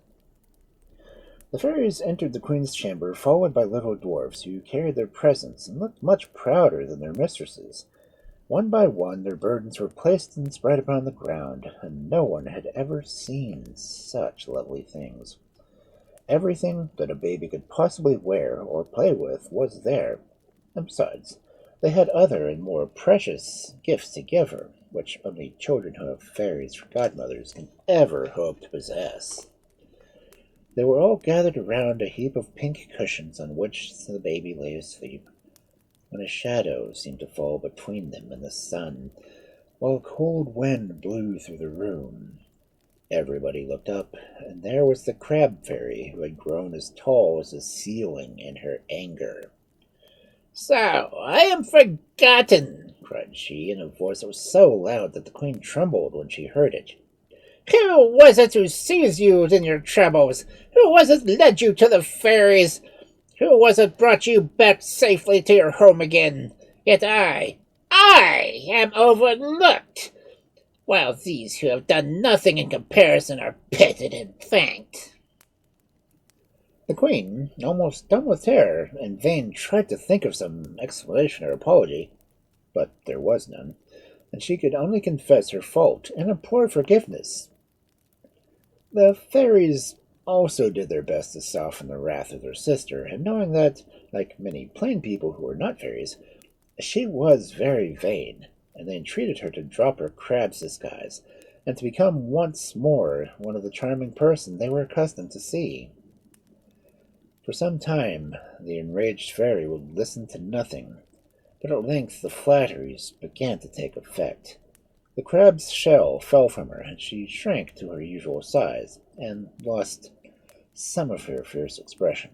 Speaker 3: The fairies entered the queen's chamber, followed by little dwarfs who carried their presents and looked much prouder than their mistresses. One by one, their burdens were placed and spread upon the ground, and no one had ever seen such lovely things. Everything that a baby could possibly wear or play with was there, and besides, they had other and more precious gifts to give her, which only children who have fairies for godmothers can ever hope to possess. They were all gathered around a heap of pink cushions on which the baby lay asleep, when a shadow seemed to fall between them and the sun, while a cold wind blew through the room. Everybody looked up, and there was the crab fairy, who had grown as tall as the ceiling in her anger. "So I am forgotten!" cried she, in a voice that was so loud that the queen trembled when she heard it. "Who was it who seized you in your troubles? Who was it led you to the fairies? Who was it brought you back safely to your home again? Yet I am overlooked, while these who have done nothing in comparison are petted and thanked." The queen, almost done with terror, in vain tried to think of some explanation or apology, but there was none, and she could only confess her fault and implore forgiveness. The fairies also did their best to soften the wrath of their sister, and knowing that, like many plain people who were not fairies, she was very vain, and they entreated her to drop her crab's disguise, and to become once more one of the charming persons they were accustomed to see. For some time the enraged fairy would listen to nothing, but at length the flatteries began to take effect. The crab's shell fell from her, and she shrank to her usual size, and lost some of her fierce expression.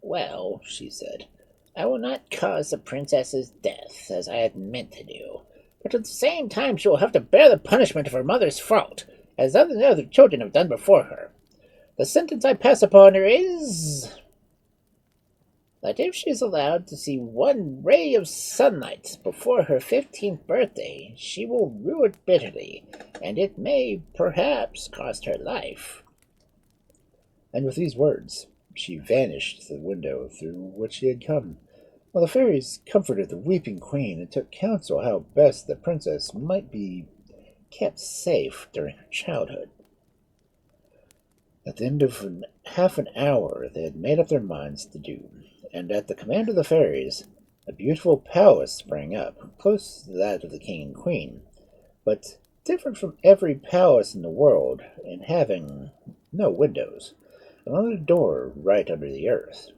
Speaker 3: "Well," she said, "I will not cause the princess's death, as I had meant to do, but at the same time she will have to bear the punishment of her mother's fault, as other children have done before her. The sentence I pass upon her is that if she is allowed to see one ray of sunlight before her 15th birthday, she will rue it bitterly, and it may perhaps cost her life." And with these words she vanished through the window through which she had come, while the fairies comforted the weeping queen and took counsel how best the princess might be kept safe during her childhood. At the end of half an hour they had made up their minds to do, and at the command of the fairies a beautiful palace sprang up, close to that of the king and queen, but different from every palace in the world, in having no windows, and only a door right under the earth.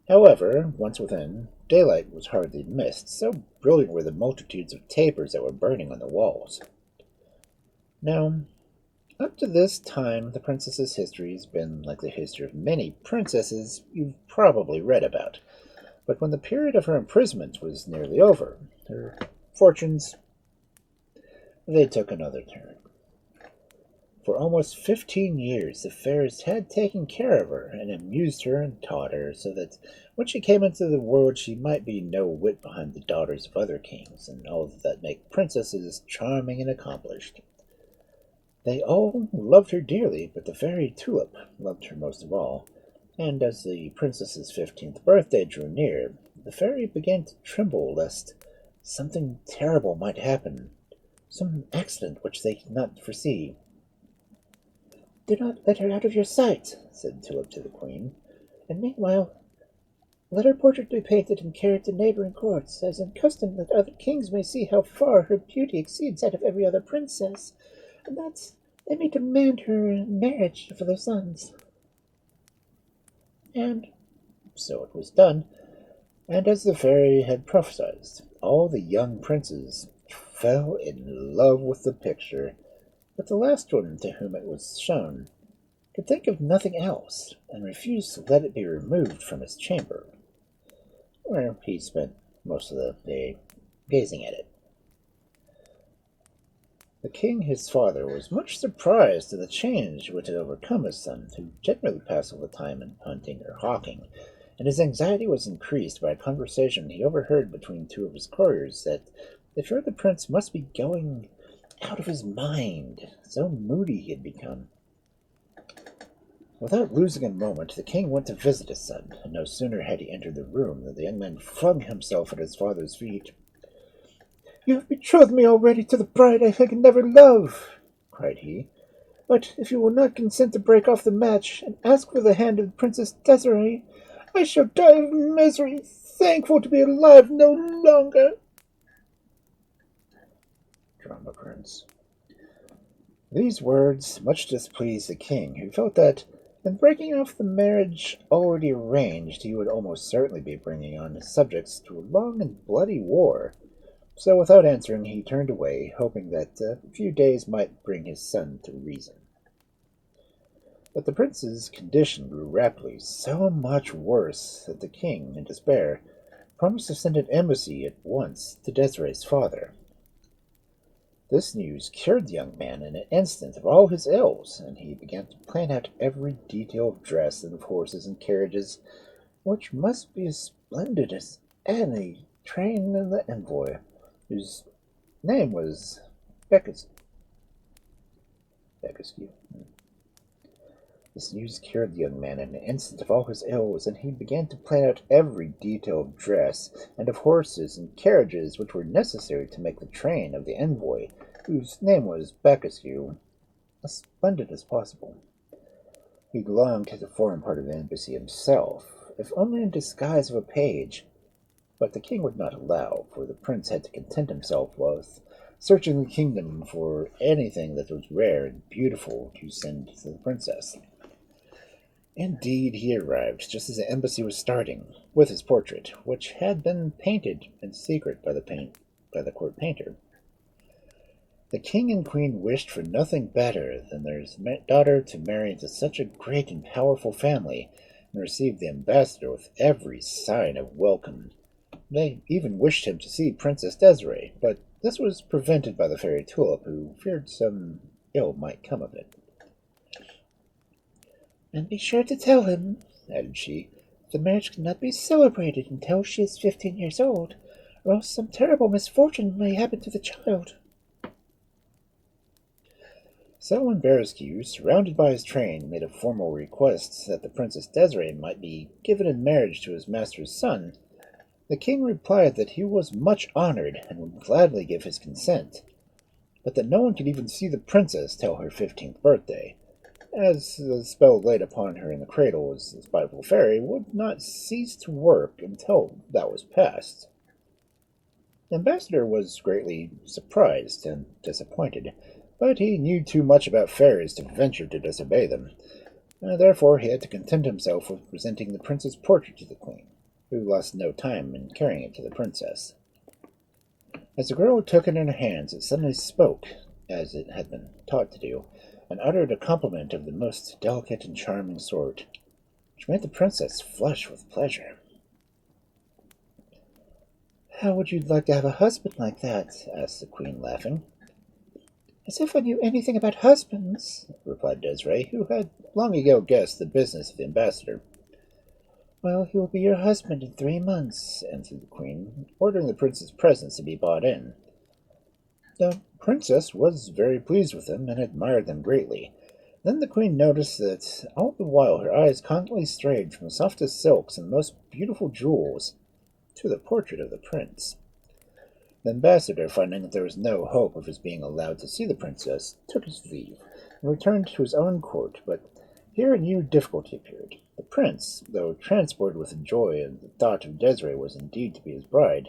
Speaker 3: However, once within, daylight was hardly missed, so brilliant were the multitudes of tapers that were burning on the walls. Now, up to this time, the princess's history has been like the history of many princesses you've probably read about. But when the period of her imprisonment was nearly over, her fortunes, they took another turn. For almost 15 years, the fairies had taken care of her and amused her and taught her, so that when she came into the world she might be no whit behind the daughters of other kings, and all that make princesses charming and accomplished. They all loved her dearly, but the fairy Tulip loved her most of all, and as the princess's 15th birthday drew near, the fairy began to tremble lest something terrible might happen, some accident which they could not foresee. "Do not let her out of your sight," said Tulip to the queen, "and meanwhile
Speaker 1: Let her portrait be painted and carried to neighboring courts, as in custom that other kings may see how far her beauty exceeds that of every other princess, and that they may demand her in marriage for their sons.
Speaker 2: And so it was done, and as the fairy had prophesied, all the young princes fell in love with the picture, but the last one to whom it was shown could think of nothing else, and refused to let it be removed from his chamber, where he spent most of the day gazing at it. The king, his father, was much surprised at the change which had overcome his son, who generally passed all the time in hunting or hawking, and his anxiety was increased by a conversation he overheard between two of his couriers that they feared the prince must be going out of his mind, so moody he had become. Without losing a moment, the king went to visit his son, and no sooner had he entered the room than the young man flung himself at his father's feet.
Speaker 1: "You have betrothed me already to the bride I can never love," cried he. "But if you will not consent to break off the match, and ask for the hand of the Princess Desiree, I shall die of misery, thankful to be alive no longer."
Speaker 2: Drama Prince. These words much displeased the king, who felt that, in breaking off the marriage already arranged, he would almost certainly be bringing on his subjects to a long and bloody war. So, without answering, he turned away, hoping that a few days might bring his son to reason. But the prince's condition grew rapidly so much worse that the king, in despair, promised to send an embassy at once to Desiree's father. This news cured the young man in an instant of all his ills, and he began to plan out every detail of dress and of horses and carriages, which must be as splendid as any train in the envoy, whose name was Beckus. This news cured the young man in an instant of all his ills, and he began to plan out every detail of dress, and of horses and carriages which were necessary to make the train of the envoy, whose name was Beckus, as splendid as possible. He longed to form part of the embassy himself, if only in disguise of a page, but the king would not allow, for the prince had to content himself with searching the kingdom for anything that was rare and beautiful to send to the princess. Indeed, he arrived just as the embassy was starting, with his portrait, which had been painted in secret by the court painter. The king and queen wished for nothing better than their daughter to marry into such a great and powerful family, and received the ambassador with every sign of welcome. They even wished him to see Princess Desiree, but this was prevented by the fairy Tulip, who feared some ill might come of it.
Speaker 1: "And be sure to tell him," added she, "the marriage cannot be celebrated until she is 15 years old, or else some terrible misfortune may happen to the child."
Speaker 2: So when Berescu, surrounded by his train, made a formal request that the Princess Desiree might be given in marriage to his master's son, the king replied that he was much honored and would gladly give his consent, but that no one could even see the princess till her 15th birthday, as the spell laid upon her in the cradle as the spiteful fairy would not cease to work until that was past. The ambassador was greatly surprised and disappointed, but he knew too much about fairies to venture to disobey them. Therefore he had to content himself with presenting the prince's portrait to the queen, who lost no time in carrying it to the princess. As the girl took it in her hands, it suddenly spoke, as it had been taught to do, and uttered a compliment of the most delicate and charming sort, which made the princess flush with pleasure.
Speaker 1: "How would you like to have a husband like that?" asked the queen, laughing. "As if I knew anything about husbands,"
Speaker 2: replied Desiree, who had long ago guessed the business of the ambassador.
Speaker 1: "Well, he will be your husband in 3 months,"
Speaker 2: answered the queen, ordering the prince's presents to be brought in. The princess was very pleased with them, and admired them greatly. Then the queen noticed that all the while her eyes constantly strayed from the softest silks and most beautiful jewels to the portrait of the prince. The ambassador, finding that there was no hope of his being allowed to see the princess, took his leave, and returned to his own court, but
Speaker 3: Here a new difficulty appeared. The prince, though transported with joy at the thought of Desiree was indeed to be his bride,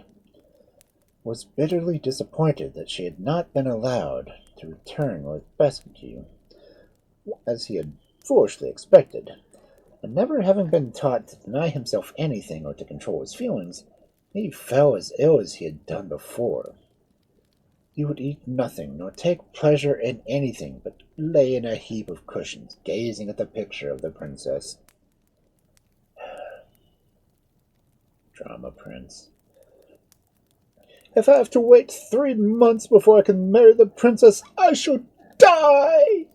Speaker 3: was bitterly disappointed that she had not been allowed to return with Bescue, as he had foolishly expected. And never having been taught to deny himself anything or to control his feelings, he fell as ill as he had done before. He would eat nothing, nor take pleasure in anything, but lay in a heap of cushions, gazing at the picture of the princess. Drama Prince. If I have to wait 3 months before I can marry the princess, I shall die!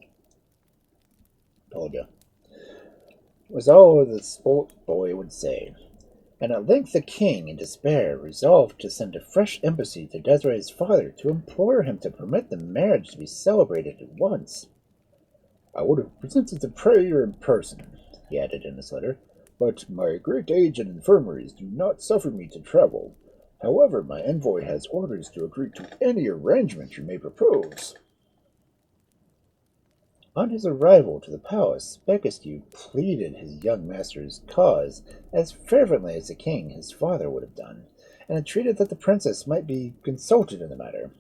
Speaker 3: Told you. Was all the sport boy would say. And at length the king, in despair, resolved to send a fresh embassy to Desiree's father to implore him to permit the marriage to be celebrated at once. I would have presented the prayer in person, he added in his letter, but my great age and infirmaries do not suffer me to travel. However, my envoy has orders to agree to any arrangement you may propose. On his arrival to the palace, Bescue pleaded his young master's cause as fervently as the king, his father, would have done, and entreated that the princess might be consulted in the matter.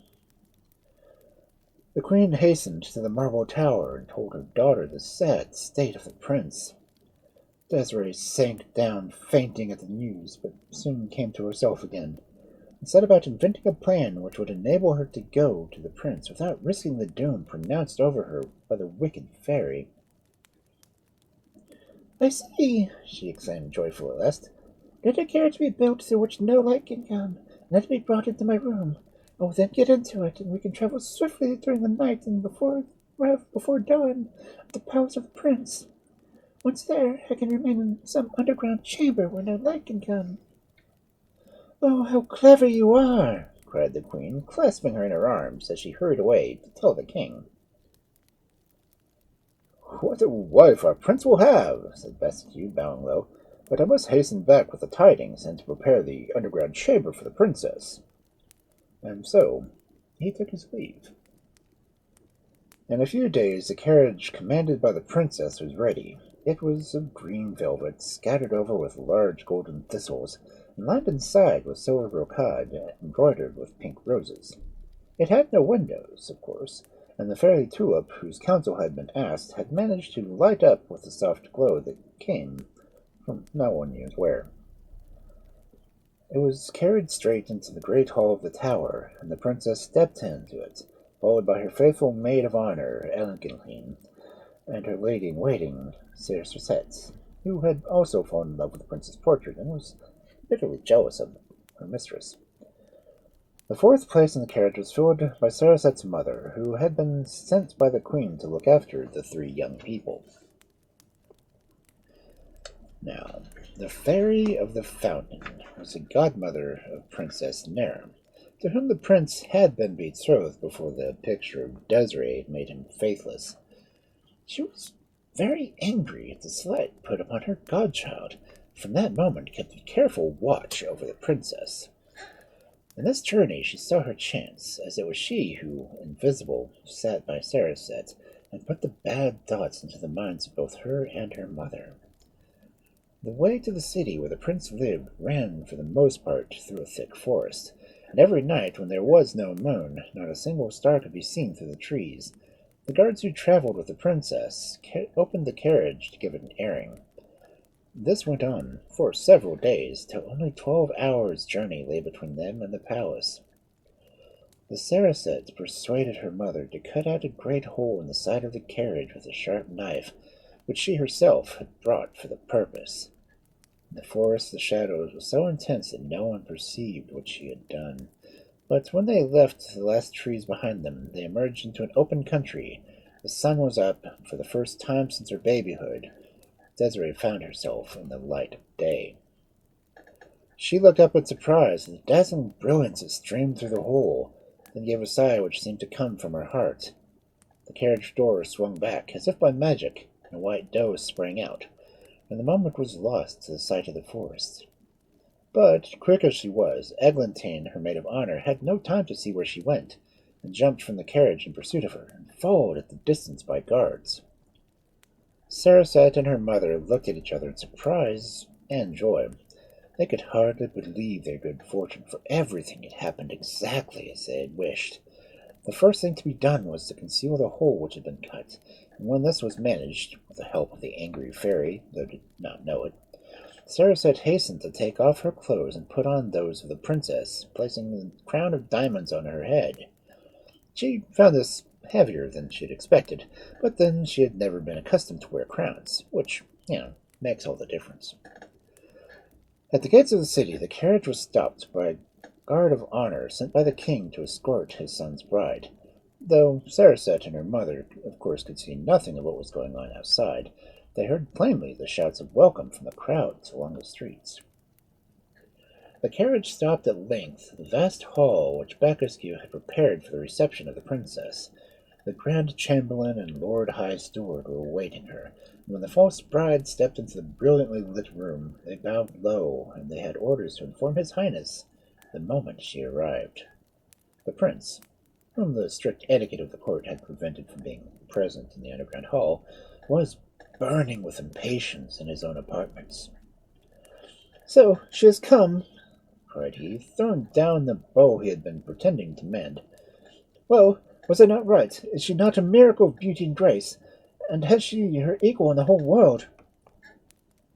Speaker 3: The queen hastened to the marble tower and told her daughter the sad state of the prince. Desiree sank down fainting at the news, but soon came to herself again, and set about inventing a plan which would enable her to go to the prince without risking the doom pronounced over her by the wicked fairy. "I see," she exclaimed joyfully at last. "Let a carriage be built through which no light can come, and let it be brought into my room. I will then get into it, and we can travel swiftly during the night and before dawn at the palace of the prince. Once there, I can remain in some underground chamber where no light can come." "Oh, how clever you are!" cried the queen, clasping her in her arms as she hurried away to tell the king. "What a wife our prince will have!" said Bescue, bowing low. "But I must hasten back with the tidings, and to prepare the underground chamber for the princess." And so he took his leave. In a few days the carriage commanded by the princess was ready. It was of green velvet, scattered over with large golden thistles, and lined inside with silver brocade embroidered with pink roses. It had no windows, of course, and the fairy tulip, whose counsel had been asked, had managed to light up with the soft glow that came from no one knew where. It was carried straight into the great hall of the tower, and the princess stepped into it, followed by her faithful maid of honor, Elegantine, and her lady-in-waiting, Cersei, who had also fallen in love with the prince's portrait and was bitterly jealous of her mistress. The fourth place in the carriage was filled by Cersei's mother, who had been sent by the queen to look after the 3 young people. Now, the Fairy of the Fountain was the godmother of Princess Nera, to whom the prince had been betrothed before the picture of Desiree made him faithless. She was very angry at the slight put upon her godchild, and from that moment kept a careful watch over the princess. In this journey she saw her chance, as it was she who, invisible, sat by Cersei, and put the bad thoughts into the minds of both her and her mother. The way to the city where the prince lived ran for the most part through a thick forest, and every night when there was no moon, not a single star could be seen through the trees. The guards who traveled with the princess opened the carriage to give it an airing. This went on for several days, till only 12 hours' journey lay between them and the palace. The Cersei persuaded her mother to cut out a great hole in the side of the carriage with a sharp knife, which she herself had brought for the purpose. In the forest the shadows were so intense that no one perceived what she had done. But when they left the last trees behind them, they emerged into an open country. The sun was up, and for the first time since her babyhood, Desiree found herself in the light of day. She looked up with surprise at the dazzling brilliance that streamed through the hole, then gave a sigh which seemed to come from her heart. The carriage door swung back, as if by magic, and a White Doe sprang out, and the moment was lost to the sight of the forest. But, quick as she was, Eglantine, her maid of honor, had no time to see where she went, and jumped from the carriage in pursuit of her, and followed at the distance by guards.
Speaker 2: Sarasat and her mother looked at each other in surprise and joy. They could hardly believe their good fortune, for everything had happened exactly as they had wished. The first thing to be done was to conceal the hole which had been cut, and when this was managed, with the help of the angry fairy, though did not know it, Sarasat hastened to take off her clothes and put on those of the princess, placing the crown of diamonds on her head. She found this heavier than she had expected, but then she had never been accustomed to wear crowns, which, makes all the difference. At the gates of the city, the carriage was stopped by a guard of honor sent by the king to escort his son's bride. Though Sarasat and her mother, of course, could see nothing of what was going on outside, they heard plainly the shouts of welcome from the crowds along the streets. The carriage stopped at length in the vast hall which Bacchuscu had prepared for the reception of the princess. The Grand Chamberlain and Lord High Steward were awaiting her, and when the false bride stepped into the brilliantly lit room, they bowed low, and they had orders to inform His Highness the moment she arrived. The prince, whom the strict etiquette of the court had prevented from being present in the underground hall, was burning with impatience in his own apartments.
Speaker 1: So, she has come,
Speaker 2: Cried he, throwing down the bow he had been pretending to mend.
Speaker 1: Well, was I not right? Is she not a miracle of beauty and grace? And has she her equal in the whole world?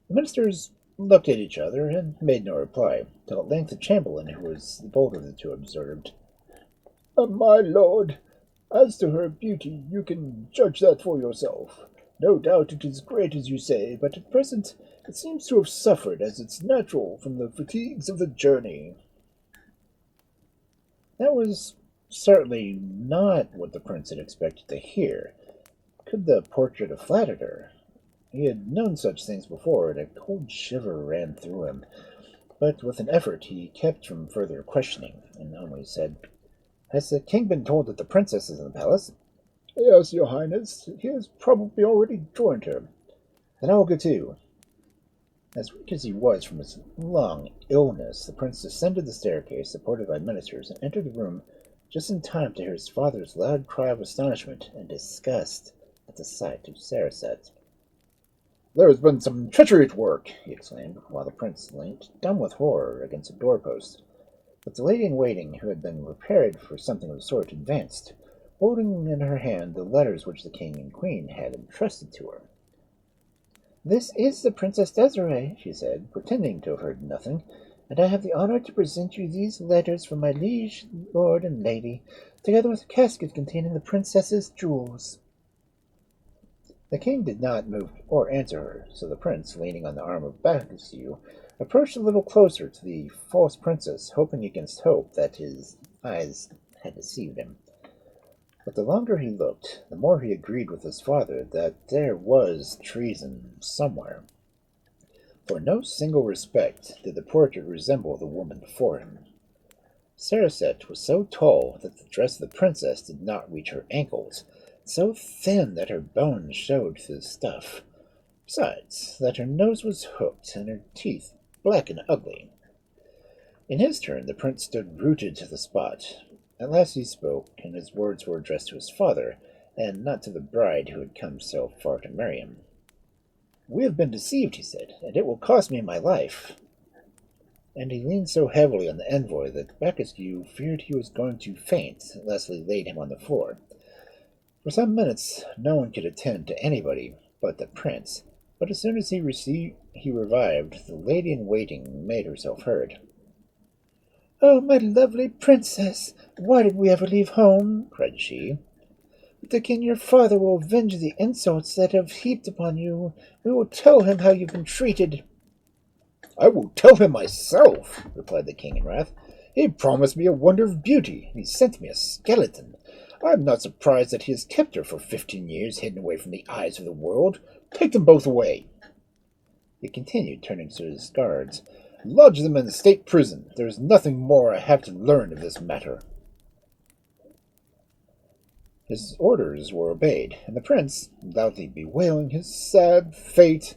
Speaker 2: The ministers looked at each other and made no reply, till at length the chamberlain, who was the bolder of the two, observed,
Speaker 3: My lord, as to her beauty, you can judge that for yourself. No doubt it is great as you say, but at present it seems to have suffered, as it's natural, from the fatigues of the journey.
Speaker 2: That was certainly not what the prince had expected to hear. Could the portrait have flattered her? He had known such things before, and a cold shiver ran through him. But with an effort he kept from further questioning, and only said,
Speaker 1: Has the king been told that the princess is in the palace?
Speaker 3: Yes, your highness, he has probably already joined her.
Speaker 1: Then I will go too.
Speaker 2: As weak as he was from his long illness, the prince descended the staircase, supported by ministers, and entered the room just in time to hear his father's loud cry of astonishment and disgust at the sight of Sarasat.
Speaker 3: There has been some treachery at work,
Speaker 2: he exclaimed, while the prince leant, dumb with horror, against a doorpost. But the lady-in-waiting, who had been prepared for something of the sort, advanced, holding in her hand the letters which the king and queen had entrusted to her.
Speaker 1: This is the Princess Desiree, she said, pretending to have heard nothing, and I have the honor to present you these letters from my liege lord and lady, together with a casket containing the princess's jewels.
Speaker 2: The king did not move or answer her, so the prince, leaning on the arm of Bacchuscu, approached a little closer to the false princess, hoping against hope that his eyes had deceived him. But the longer he looked, the more he agreed with his father that there was treason somewhere. For in no single respect did the portrait resemble the woman before him. Sarasat was so tall that the dress of the princess did not reach her ankles, so thin that her bones showed through the stuff. Besides, that her nose was hooked and her teeth black and ugly. In his turn, the prince stood rooted to the spot. At last he spoke, and his words were addressed to his father, and not to the bride who had come so far to marry him. "We have been deceived," he said, "and it will cost me my life." And he leaned so heavily on the envoy that Bacchuscu feared he was going to faint unless he laid him on the floor. For some minutes no one could attend to anybody but the prince, but as soon as he revived, the lady-in-waiting made herself heard.
Speaker 1: "Oh, my lovely princess, why did we ever leave home?" cried she. "The king your father will avenge the insults that have heaped upon you. We will tell him how you've been treated."
Speaker 3: "I will tell him myself," replied the king in wrath. "He promised me a wonder of beauty, and he sent me a skeleton. I am not surprised that he has kept her for 15 years hidden away from the eyes of the world. Take them both away."
Speaker 2: He continued, turning to his guards.
Speaker 3: "Lodge them in the state prison. There is nothing more I have to learn of this matter."
Speaker 2: His orders were obeyed, and the prince, loudly bewailing his sad fate,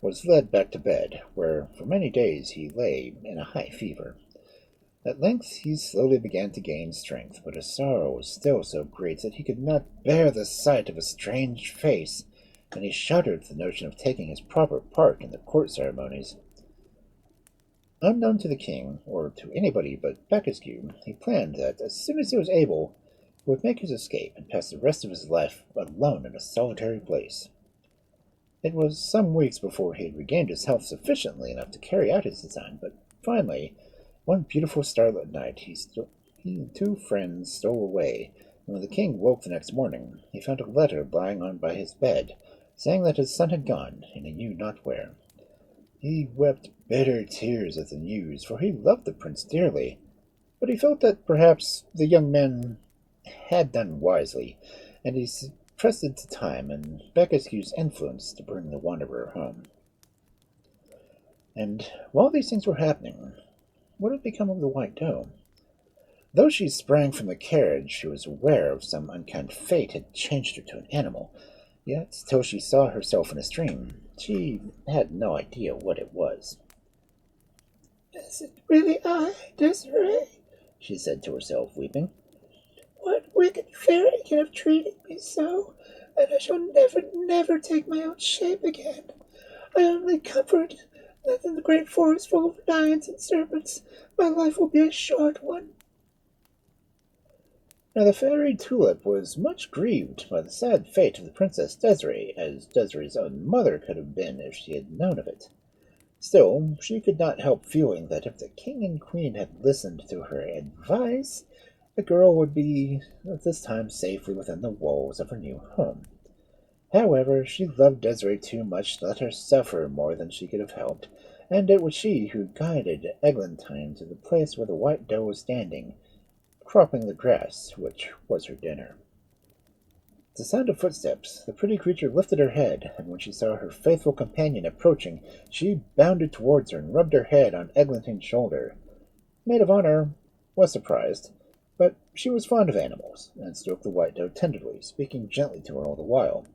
Speaker 2: was led back to bed, where for many days he lay in a high fever. At length he slowly began to gain strength, but his sorrow was still so great that he could not bear the sight of a strange face,
Speaker 3: and he shuddered at the notion of taking his proper part in the court ceremonies. Unknown to the king, or to anybody but Becasgue, he planned that as soon as he was able, he would make his escape and pass the rest of his life alone in a solitary place. It was some weeks before he had regained his health sufficiently enough to carry out his design, but finally, one beautiful starlit night, he and two friends stole away, and when the king woke the next morning, he found a letter lying on by his bed, saying that his son had gone, and he knew not where. He wept bitter tears at the news, for he loved the prince dearly, but he felt that perhaps the young man had done wisely, and he trusted to time and Becasgue's influence to bring the wanderer home. And while these things were happening, what had become of the White Doe? Though she sprang from the carriage, she was aware of some unkind fate had changed her to an animal, yet till she saw herself in a stream, she had no idea what it was.
Speaker 1: "Is it really I, Desiree?"
Speaker 3: she said to herself, weeping.
Speaker 1: "What wicked fairy can have treated me so, and I shall never, never take my own shape again? I only comfort that in the great forest full of giants and serpents, my life will be a short one."
Speaker 3: Now the fairy Tulip was much grieved by the sad fate of the Princess Desiree, as Desiree's own mother could have been if she had known of it. Still, she could not help feeling that if the king and queen had listened to her advice, the girl would be at this time safely within the walls of her new home. However, she loved Desiree too much to let her suffer more than she could have helped, and it was she who guided Eglantine to the place where the White Doe was standing, cropping the grass, which was her dinner. At the sound of footsteps, the pretty creature lifted her head, and when she saw her faithful companion approaching, she bounded towards her and rubbed her head on Eglantine's shoulder. The maid of honor was surprised, but she was fond of animals, and stroked the White Doe tenderly, speaking gently to her all the while.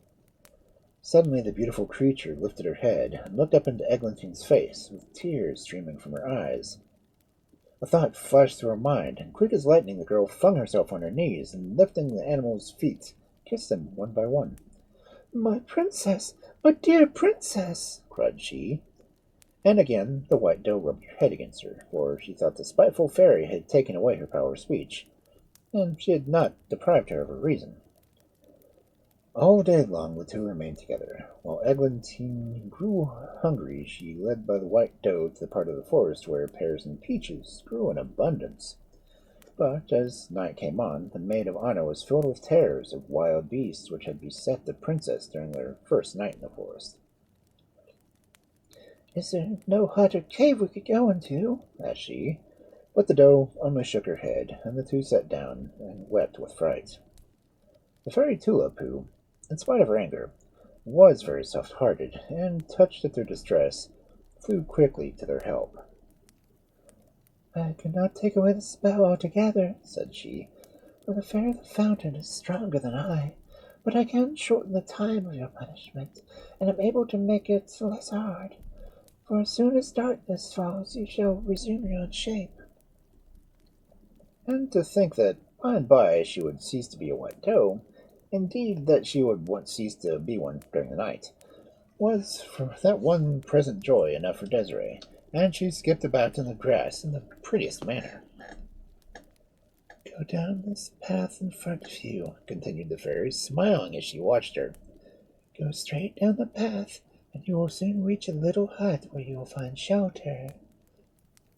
Speaker 3: Suddenly the beautiful creature lifted her head and looked up into Eglantine's face, with tears streaming from her eyes. A thought flashed through her mind, and quick as lightning the girl flung herself on her knees, and lifting the animal's feet, kissed them one by one.
Speaker 1: "My princess, my dear princess!"
Speaker 3: cried she. And again the White Doe rubbed her head against her, for she thought the spiteful fairy had taken away her power of speech, and she had not deprived her of her reason. All day long the two remained together. While Eglantine grew hungry, she led by the White Doe to the part of the forest where pears and peaches grew in abundance. But as night came on, the maid of honor was filled with terrors of wild beasts which had beset the princess during their first night in the forest.
Speaker 1: "Is there no hut or cave we could go into?"
Speaker 3: asked she, but the doe only shook her head, and the two sat down and wept with fright. The fairy Tulip, who, in spite of her anger, was very soft-hearted, and touched at their distress, flew quickly to their help.
Speaker 1: "I cannot take away the spell altogether," said she, "for the fairy of the fountain is stronger than I, but I can shorten the time of your punishment, and am able to make it less hard. For as soon as darkness falls, you shall resume your own shape."
Speaker 3: And to think that by and by she would cease to be a White Doe, indeed that she would once cease to be one during the night, was for that one present joy enough for Desiree, and she skipped about in the grass in the prettiest manner.
Speaker 1: "Go down this path in front of you,"
Speaker 3: continued the fairy, smiling as she watched her.
Speaker 1: "Go straight down the path, and you will soon reach a little hut where you will find shelter."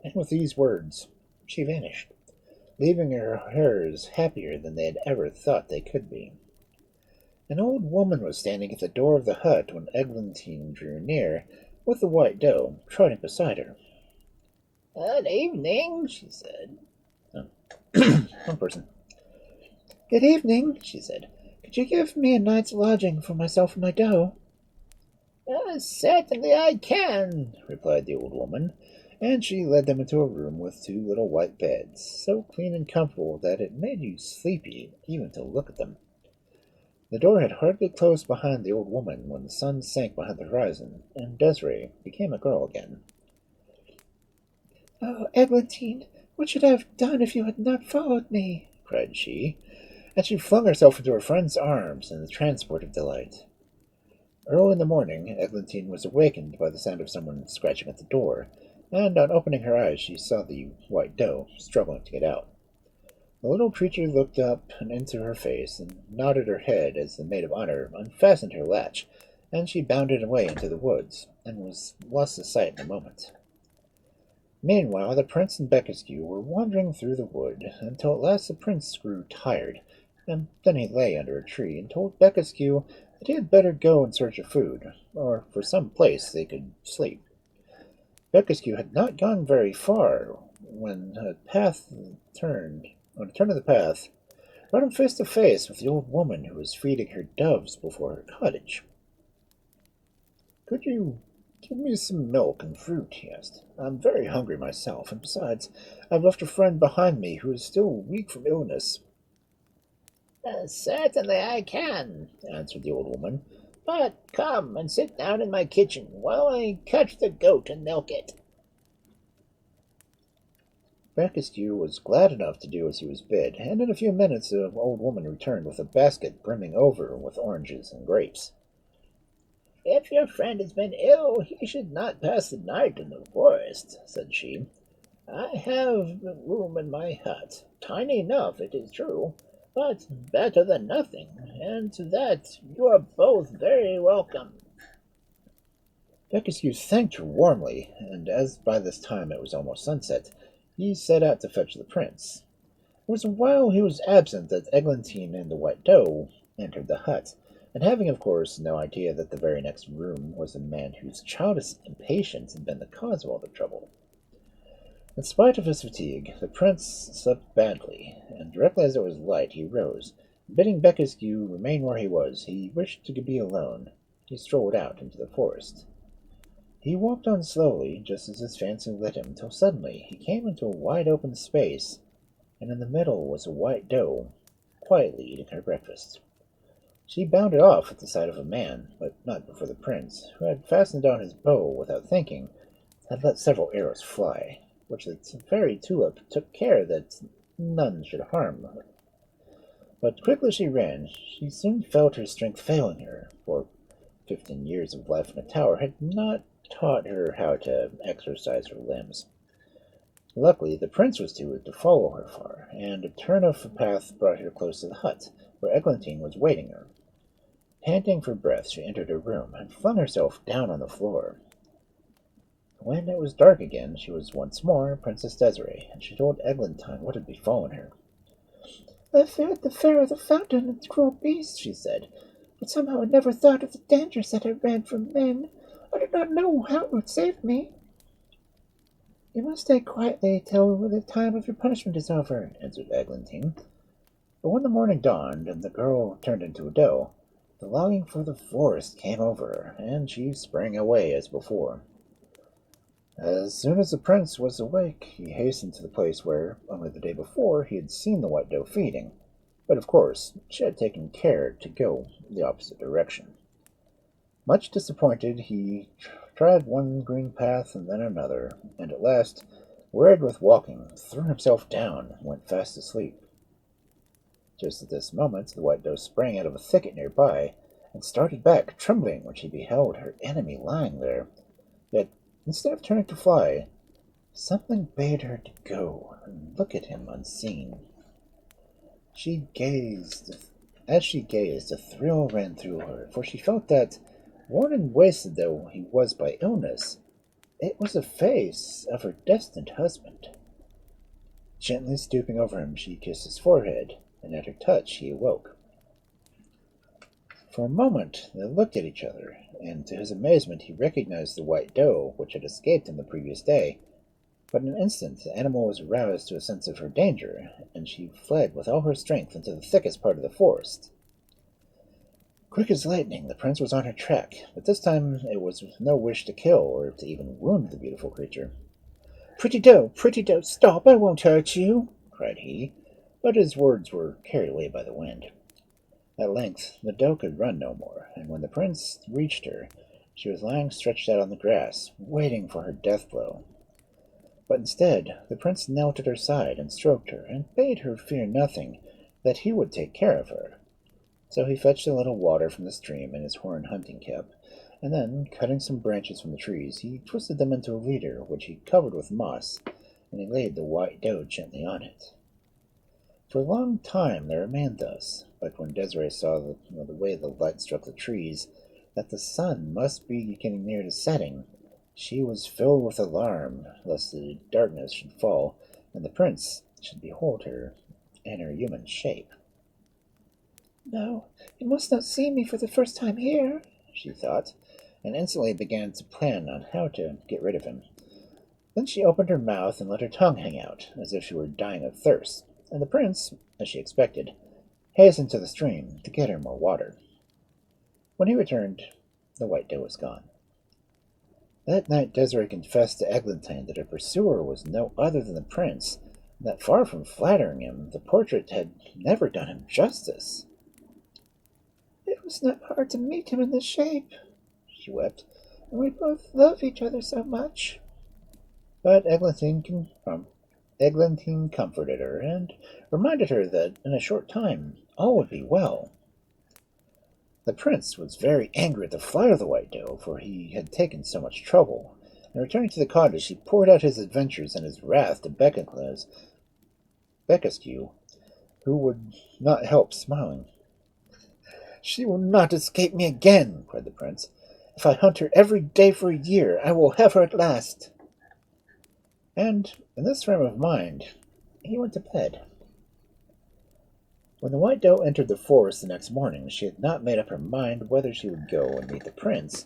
Speaker 3: And with these words she vanished, leaving her hearers happier than they had ever thought they could be. An old woman was standing at the door of the hut when Eglantine drew near, with the White Doe trotting beside her.
Speaker 2: "Good evening," she said.
Speaker 3: One person.
Speaker 1: "Good evening," she said. "Could you give me a night's lodging for myself and my doe?"
Speaker 2: "Certainly I can,"
Speaker 3: replied the old woman, and she led them into a room with two little white beds, so clean and comfortable that it made you sleepy even to look at them. The door had hardly closed behind the old woman when the sun sank behind the horizon, and Desiree became a girl again.
Speaker 1: "Oh, Eglantine, what should I have done if you had not followed me?"
Speaker 3: cried she, and she flung herself into her friend's arms in the transport of delight.
Speaker 2: Early in the morning, Eglantine was awakened by the sound of someone scratching at the door, and on opening her eyes she saw the White Doe struggling to get out. The little creature looked up and into her face and nodded her head as the maid of honor unfastened her latch, and she bounded away into the woods, and was lost to sight in a moment. Meanwhile, the prince and Becasgue were wandering through the wood, until at last the prince grew tired, and then he lay under a tree and told Becasgue that he had better go in search of food, or for some place they could sleep. Becasgue had not gone very far when a turn of the path brought him face to face with the old woman who was feeding her doves before her cottage. "Could you give me some milk and fruit?" he asked. "I'm very hungry myself, and besides, I've left a friend behind me who is still weak from illness."
Speaker 1: Certainly I can," answered the old woman. "But come and sit down in my kitchen while I catch the goat and milk it."
Speaker 2: Becasgue was glad enough to do as he was bid, and in a few minutes the old woman returned with a basket brimming over with oranges and grapes.
Speaker 1: "If your friend has been ill, he should not pass the night in the forest," said she. "I have room in my hut, tiny enough, it is true, but better than nothing, and to that you are both very welcome."
Speaker 2: Becasgue thanked her warmly, and as by this time it was almost sunset, he set out to fetch the prince. It was while he was absent that Eglantine and the White Doe entered the hut, and having, of course, no idea that the very next room was a man whose childish impatience had been the cause of all the trouble. In spite of his fatigue, the prince slept badly, and directly as it was light he rose. Bidding Becasgue remain where he was, he wished to be alone. He strolled out into the forest. He walked on slowly, just as his fancy led him, till suddenly he came into a wide open space, and in the middle was a White Doe, quietly eating her breakfast. She bounded off at the sight of a man, but not before the prince, who had fastened on his bow without thinking, had let several arrows fly, which the fairy Tulip took care that none should harm her. But quickly she ran. She soon felt her strength failing her, for 15 years of life in a tower had not taught her how to exercise her limbs. Luckily, the prince was too weak to follow her far, and a turn of the path brought her close to the hut, where Eglantine was waiting her. Panting for breath, she entered her room and flung herself down on the floor. When it was dark again, she was once more Princess Desiree, and she told Eglantine what had befallen her.
Speaker 1: "I feared the fear of the fountain and the cruel beasts," she said, "but somehow I never thought of the dangers that I ran from men. I did not know how it would save me." "You must stay quietly till the time of your punishment is over," answered Eglantine.
Speaker 2: But when the morning dawned and the girl turned into a doe, the longing for the forest came over her, and she sprang away as before. As soon as the prince was awake, he hastened to the place where, only the day before, he had seen the White Doe feeding, but of course she had taken care to go the opposite direction. Much disappointed, he tried one green path and then another, and at last, wearied with walking, threw himself down and went fast asleep. Just at this moment, the White Doe sprang out of a thicket near by, and started back, trembling when she beheld her enemy lying there. Yet, instead of turning to fly, something bade her to go and look at him unseen. She gazed. As she gazed, a thrill ran through her, for she felt that, worn and wasted though he was by illness, it was the face of her destined husband. Gently stooping over him, she kissed his forehead, and at her touch he awoke. For a moment they looked at each other, and to his amazement he recognized the White Doe which had escaped him the previous day. But in an instant the animal was aroused to a sense of her danger, and she fled with all her strength into the thickest part of the forest. Quick as lightning, the prince was on her track, but this time it was with no wish to kill or to even wound the beautiful creature. Pretty doe, stop, I won't hurt you," cried he, but his words were carried away by the wind. At length the doe could run no more, and when the prince reached her, she was lying stretched out on the grass, waiting for her death blow. But instead, the prince knelt at her side and stroked her, and bade her fear nothing, that he would take care of her. So he fetched a little water from the stream in his horn hunting cap, and then, cutting some branches from the trees, he twisted them into a leader, which he covered with moss, and he laid the white doe gently on it. For a long time they remained thus, but when Desiree saw the way the light struck the trees, that the sun must be getting near to setting, she was filled with alarm lest the darkness should fall, and the prince should behold her in her human shape.
Speaker 1: No, he must not see me for the first time here,
Speaker 2: She thought, and instantly began to plan on how to get rid of him. Then she opened her mouth and let her tongue hang out, as if she were dying of thirst, and the prince, as she expected, hastened to the stream to get her more water. When he returned, the white doe was gone. That night Desiree confessed to Eglantine that her pursuer was no other than the prince, and that far from flattering him, the portrait had never done him justice.
Speaker 1: It was not hard to meet him in this shape, she wept, and we both love each other so much.
Speaker 2: But Eglantine comforted her, and reminded her that in a short time all would be well. The prince was very angry at the flight of the white doe, for he had taken so much trouble, and returning to the cottage he poured out his adventures and his wrath to Becasque, who would not help smiling. "She will not escape me again," cried the prince. "If I hunt her every day for a year, I will have her at last." And, in this frame of mind, he went to bed. When the white doe entered the forest the next morning, she had not made up her mind whether she would go and meet the prince,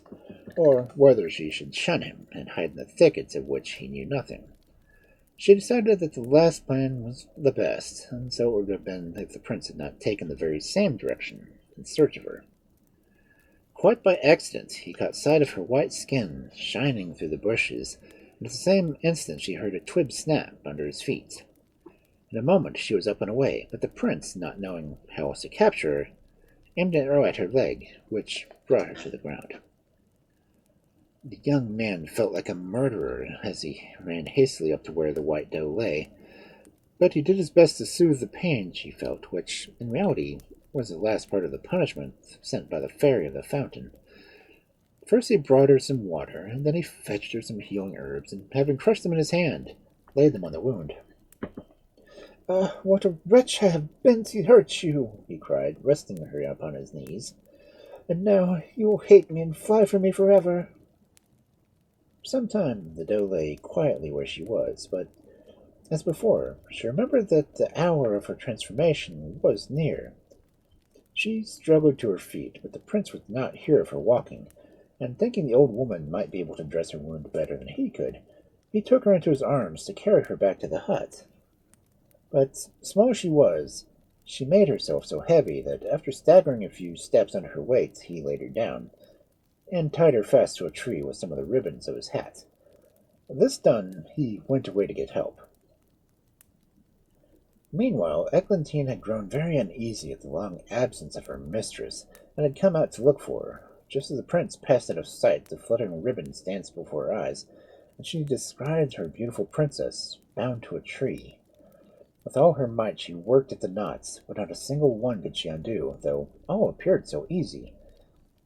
Speaker 2: or whether she should shun him and hide in the thickets of which he knew nothing. She decided that the last plan was the best, and so it would have been if the prince had not taken the very same direction in search of her. Quite by accident, he caught sight of her white skin shining through the bushes, and at the same instant she heard a twig snap under his feet. In a moment she was up and away, but the prince, not knowing how else to capture her, aimed an arrow at her leg, which brought her to the ground. The young man felt like a murderer as he ran hastily up to where the white doe lay, but he did his best to soothe the pain she felt, which, in reality, was the last part of the punishment sent by the fairy of the fountain. First he brought her some water, and then he fetched her some healing herbs, and having crushed them in his hand, laid them on the wound.
Speaker 1: What a wretch I have been to hurt you," he cried, resting her upon his knees. "And now you will hate me and fly from me forever."
Speaker 2: For some time the doe lay quietly where she was, but, as before, she remembered that the hour of her transformation was near. She struggled to her feet, but the prince would not hear of her walking, and thinking the old woman might be able to dress her wound better than he could, he took her into his arms to carry her back to the hut. But, small as she was, she made herself so heavy that after staggering a few steps under her weight, he laid her down, and tied her fast to a tree with some of the ribbons of his hat. This done, he went away to get help. Meanwhile, Eglantine had grown very uneasy at the long absence of her mistress, and had come out to look for her. Just as the prince passed out of sight, the fluttering ribbons danced before her eyes, and she descried her beautiful princess bound to a tree. With all her might she worked at the knots, but not a single one could she undo, though all appeared so easy.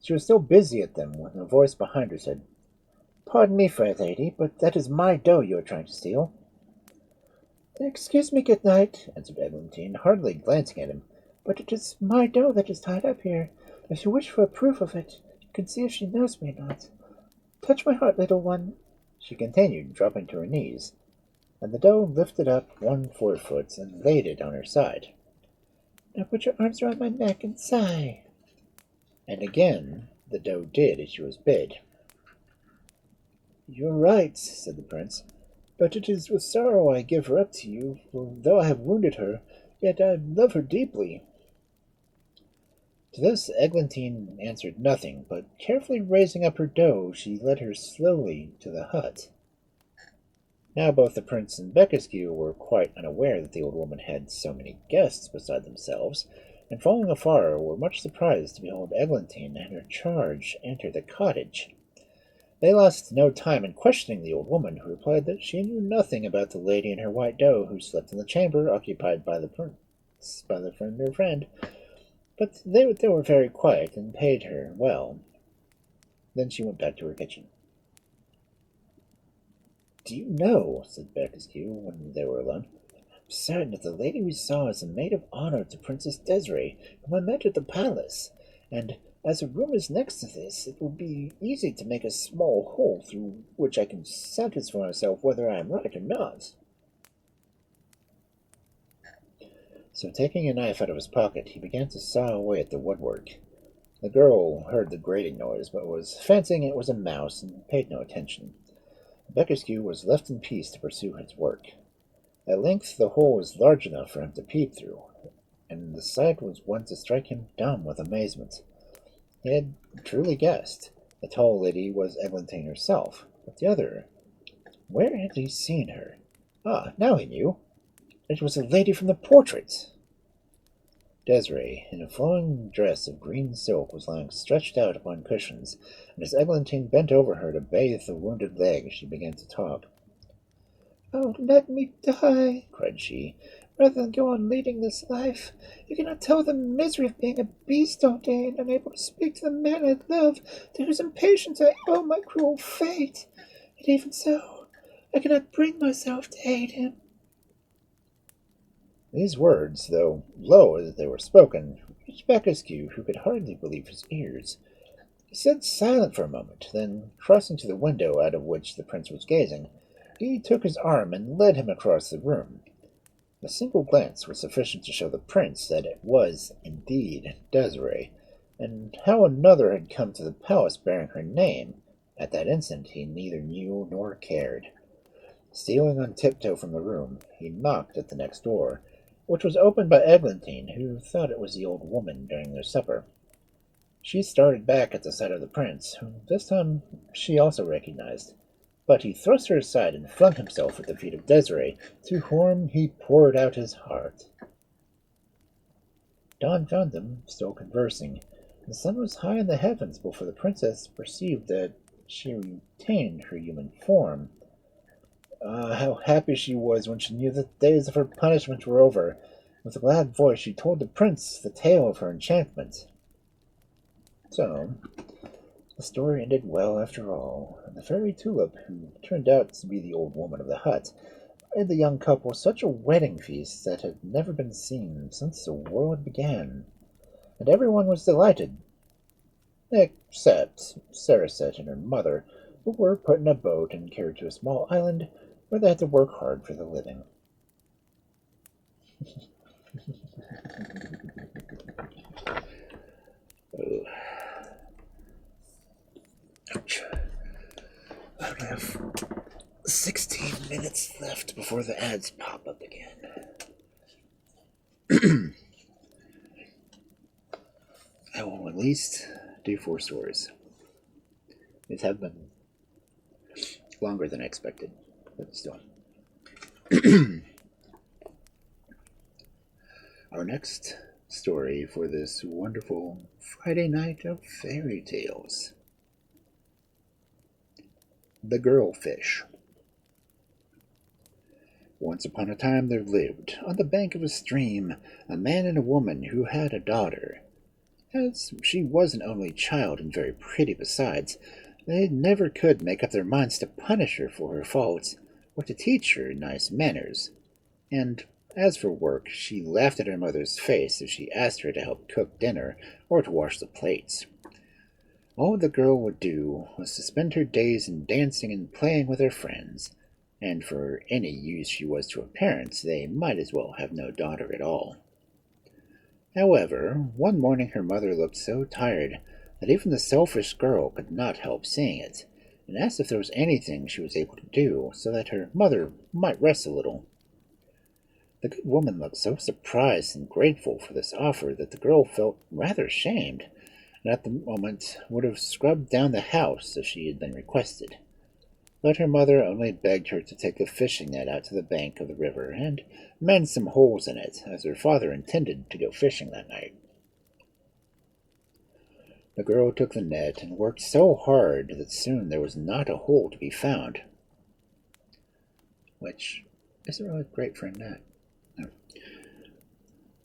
Speaker 2: She was still busy at them when a voice behind her said, "Pardon me, fair lady, but that is my doe you are trying to steal."
Speaker 1: "Excuse me, good knight," answered Eglantine, hardly glancing at him, "but it is my doe that is tied up here. If you wish for a proof of it, you can see if she knows me or not. Touch my heart, little one," she continued, dropping to her knees, and the doe lifted up one forefoot and laid it on her side. "Now put your arms around my neck and sigh." And again the doe did as she was bid. "You are right," said the prince, "but it is with sorrow I give her up to you, for though I have wounded her, yet I love her deeply." To this Eglantine answered nothing, but carefully raising up her doe, she led her slowly to the hut. Now both the prince and Becasque were quite unaware that the old woman had so many guests beside themselves, and following afar were much surprised to behold Eglantine and her charge enter the cottage. They lost no time in questioning the old woman, who replied that she knew nothing about the lady and her white doe who slept in the chamber occupied by the prince, her friend,
Speaker 2: but they were very quiet and paid her well. Then she went back to her kitchen.
Speaker 3: "Do you know," said Becasque when they were alone, "I'm certain that the lady we saw is a maid of honor to Princess Desiree, whom I met at the palace, and as her room is next to this, it will be easy to make a small hole through which I can satisfy myself whether I am right or not."
Speaker 2: So taking a knife out of his pocket, he began to saw away at the woodwork. The girl heard the grating noise, but was fancying it was a mouse and paid no attention. Becasque was left in peace to pursue his work. At length the hole was large enough for him to peep through, and the sight was one to strike him dumb with amazement. He had truly guessed. The tall lady was Eglantine herself, but the other, where had he seen her? Ah, now he knew. It was a lady from the portrait. Desiree, in a flowing dress of green silk, was lying stretched out upon cushions, and as Eglantine bent over her to bathe the wounded leg, she began to talk.
Speaker 1: "Oh, let me die," cried she, "rather than go on leading this life. You cannot tell the misery of being a beast all day and unable to speak to the man I love, to whose impatience I owe my cruel fate. Yet even so, I cannot bring myself to aid him."
Speaker 2: These words, though low as they were spoken, reached Becasque, who could hardly believe his ears. He stood silent for a moment, then, crossing to the window out of which the prince was gazing, he took his arm and led him across the room. A single glance was sufficient to show the prince that it was indeed Desiree, and how another had come to the palace bearing her name, at that instant he neither knew nor cared. Stealing on tiptoe from the room, he knocked at the next door, which was opened by Eglantine, who thought it was the old woman during their supper. She started back at the sight of the prince, whom this time she also recognized, but he thrust her aside and flung himself at the feet of Desiree, to whom he poured out his heart. Dawn found them still conversing. The sun was high in the heavens before the princess perceived that she retained her human form. Ah, how happy she was when she knew that the days of her punishment were over. With a glad voice she told the prince the tale of her enchantment. So, the story ended well after all, and the fairy Tulip, who turned out to be the old woman of the hut, made the young couple such a wedding feast that had never been seen since the world began, and everyone was delighted, except Cereset and her mother, who were put in a boat and carried to a small island where they had to work hard for the living. Oh, ouch. I have 16 minutes left before the ads pop up again. I will at least do 4 stories. These have been longer than I expected, but still. Our next story for this wonderful Friday night of fairy tales: The Girl Fish. Once upon a time there lived, on the bank of a stream, a man and a woman who had a daughter. As she was an only child and very pretty besides, they never could make up their minds to punish her for her faults, or to teach her nice manners. And as for work, she laughed at her mother's face if she asked her to help cook dinner or to wash the plates. All the girl would do was to spend her days in dancing and playing with her friends, and for any use she was to her parents, they might as well have no daughter at all. However, one morning her mother looked so tired that even the selfish girl could not help seeing it, and asked if there was anything she was able to do so that her mother might rest a little. The good woman looked so surprised and grateful for this offer that the girl felt rather ashamed, and at the moment would have scrubbed down the house if she had been requested. But her mother only begged her to take the fishing net out to the bank of the river and mend some holes in it, as her father intended to go fishing that night. The girl took the net and worked so hard that soon there was not a hole to be found, which isn't really great for a net. No.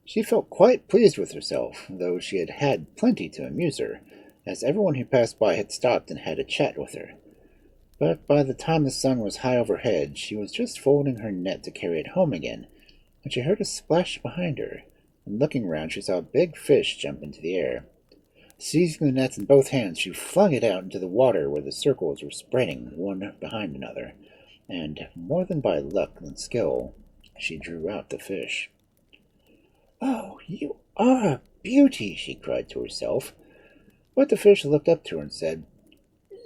Speaker 2: She felt quite pleased with herself, though she had had plenty to amuse her, as everyone who passed by had stopped and had a chat with her. But by the time the sun was high overhead, she was just folding her net to carry it home again, when she heard a splash behind her, and looking round she saw a big fish jump into the air. Seizing the net in both hands, she flung it out into the water where the circles were spreading one behind another, and, more than by luck than skill, she drew out the fish. "Oh, you are a beauty!" she cried to herself. But the fish looked up to her and said,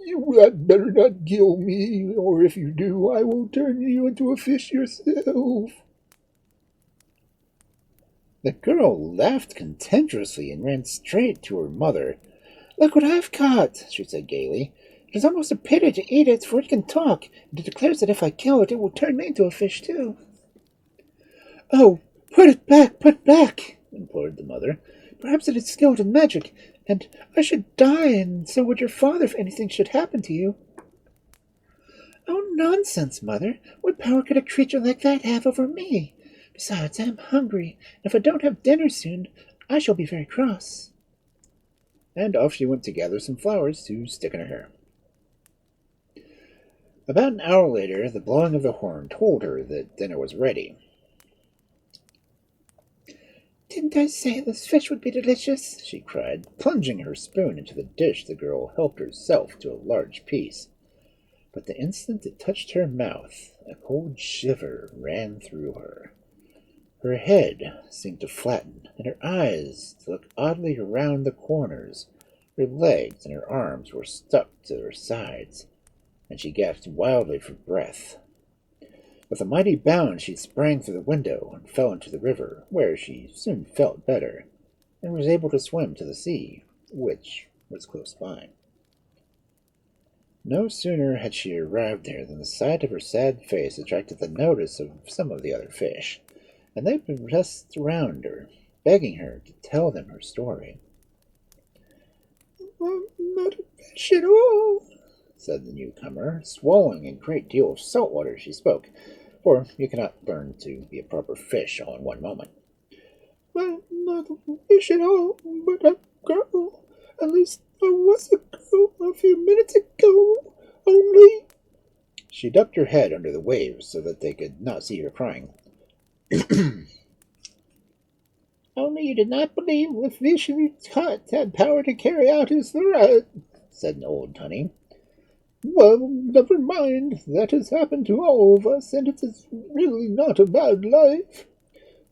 Speaker 3: "You had better not kill me, or if you do, I will turn you into a fish yourself."
Speaker 2: The girl laughed contemptuously and ran straight to her mother.
Speaker 1: "Look what I've caught," she said gaily. "It is almost a pity to eat it, for it can talk, and it declares that if I kill it, it will turn me into a fish too." "Oh, put it back, implored the mother. "Perhaps it is skilled in magic, and I should die, and so would your father if anything should happen to you." "Oh, nonsense, mother! What power could a creature like that have over me? Besides, I am hungry, and if I don't have dinner soon, I shall be very cross."
Speaker 2: And off she went to gather some flowers to stick in her hair. About an hour later, the blowing of the horn told her that dinner was ready.
Speaker 1: "Didn't I say this fish would be delicious?" she cried,
Speaker 2: Plunging her spoon into the dish, the girl helped herself to a large piece. But the instant it touched her mouth, a cold shiver ran through her. Her head seemed to flatten, and her eyes to look oddly around the corners. Her legs and her arms were stuck to her sides, and she gasped wildly for breath. With a mighty bound she sprang through the window and fell into the river, where she soon felt better, and was able to swim to the sea, which was close by. No sooner had she arrived there than the sight of her sad face attracted the notice of some of the other fish, and they pressed around her, begging her to tell them her story.
Speaker 1: "I'm not a fish at all,"
Speaker 2: said the newcomer, swallowing a great deal of salt water as she spoke, for you cannot learn to be a proper fish all in one moment.
Speaker 1: "I'm not a fish at all, but a girl. At least I was a girl a few minutes ago. Only—"
Speaker 2: She ducked her head under the waves so that they could not see her crying.
Speaker 1: "Only you did not believe the fish you caught had power to carry out his threat,"
Speaker 2: said an old tunny.
Speaker 3: "Well, never mind. That has happened to all of us, and it is really not a bad life.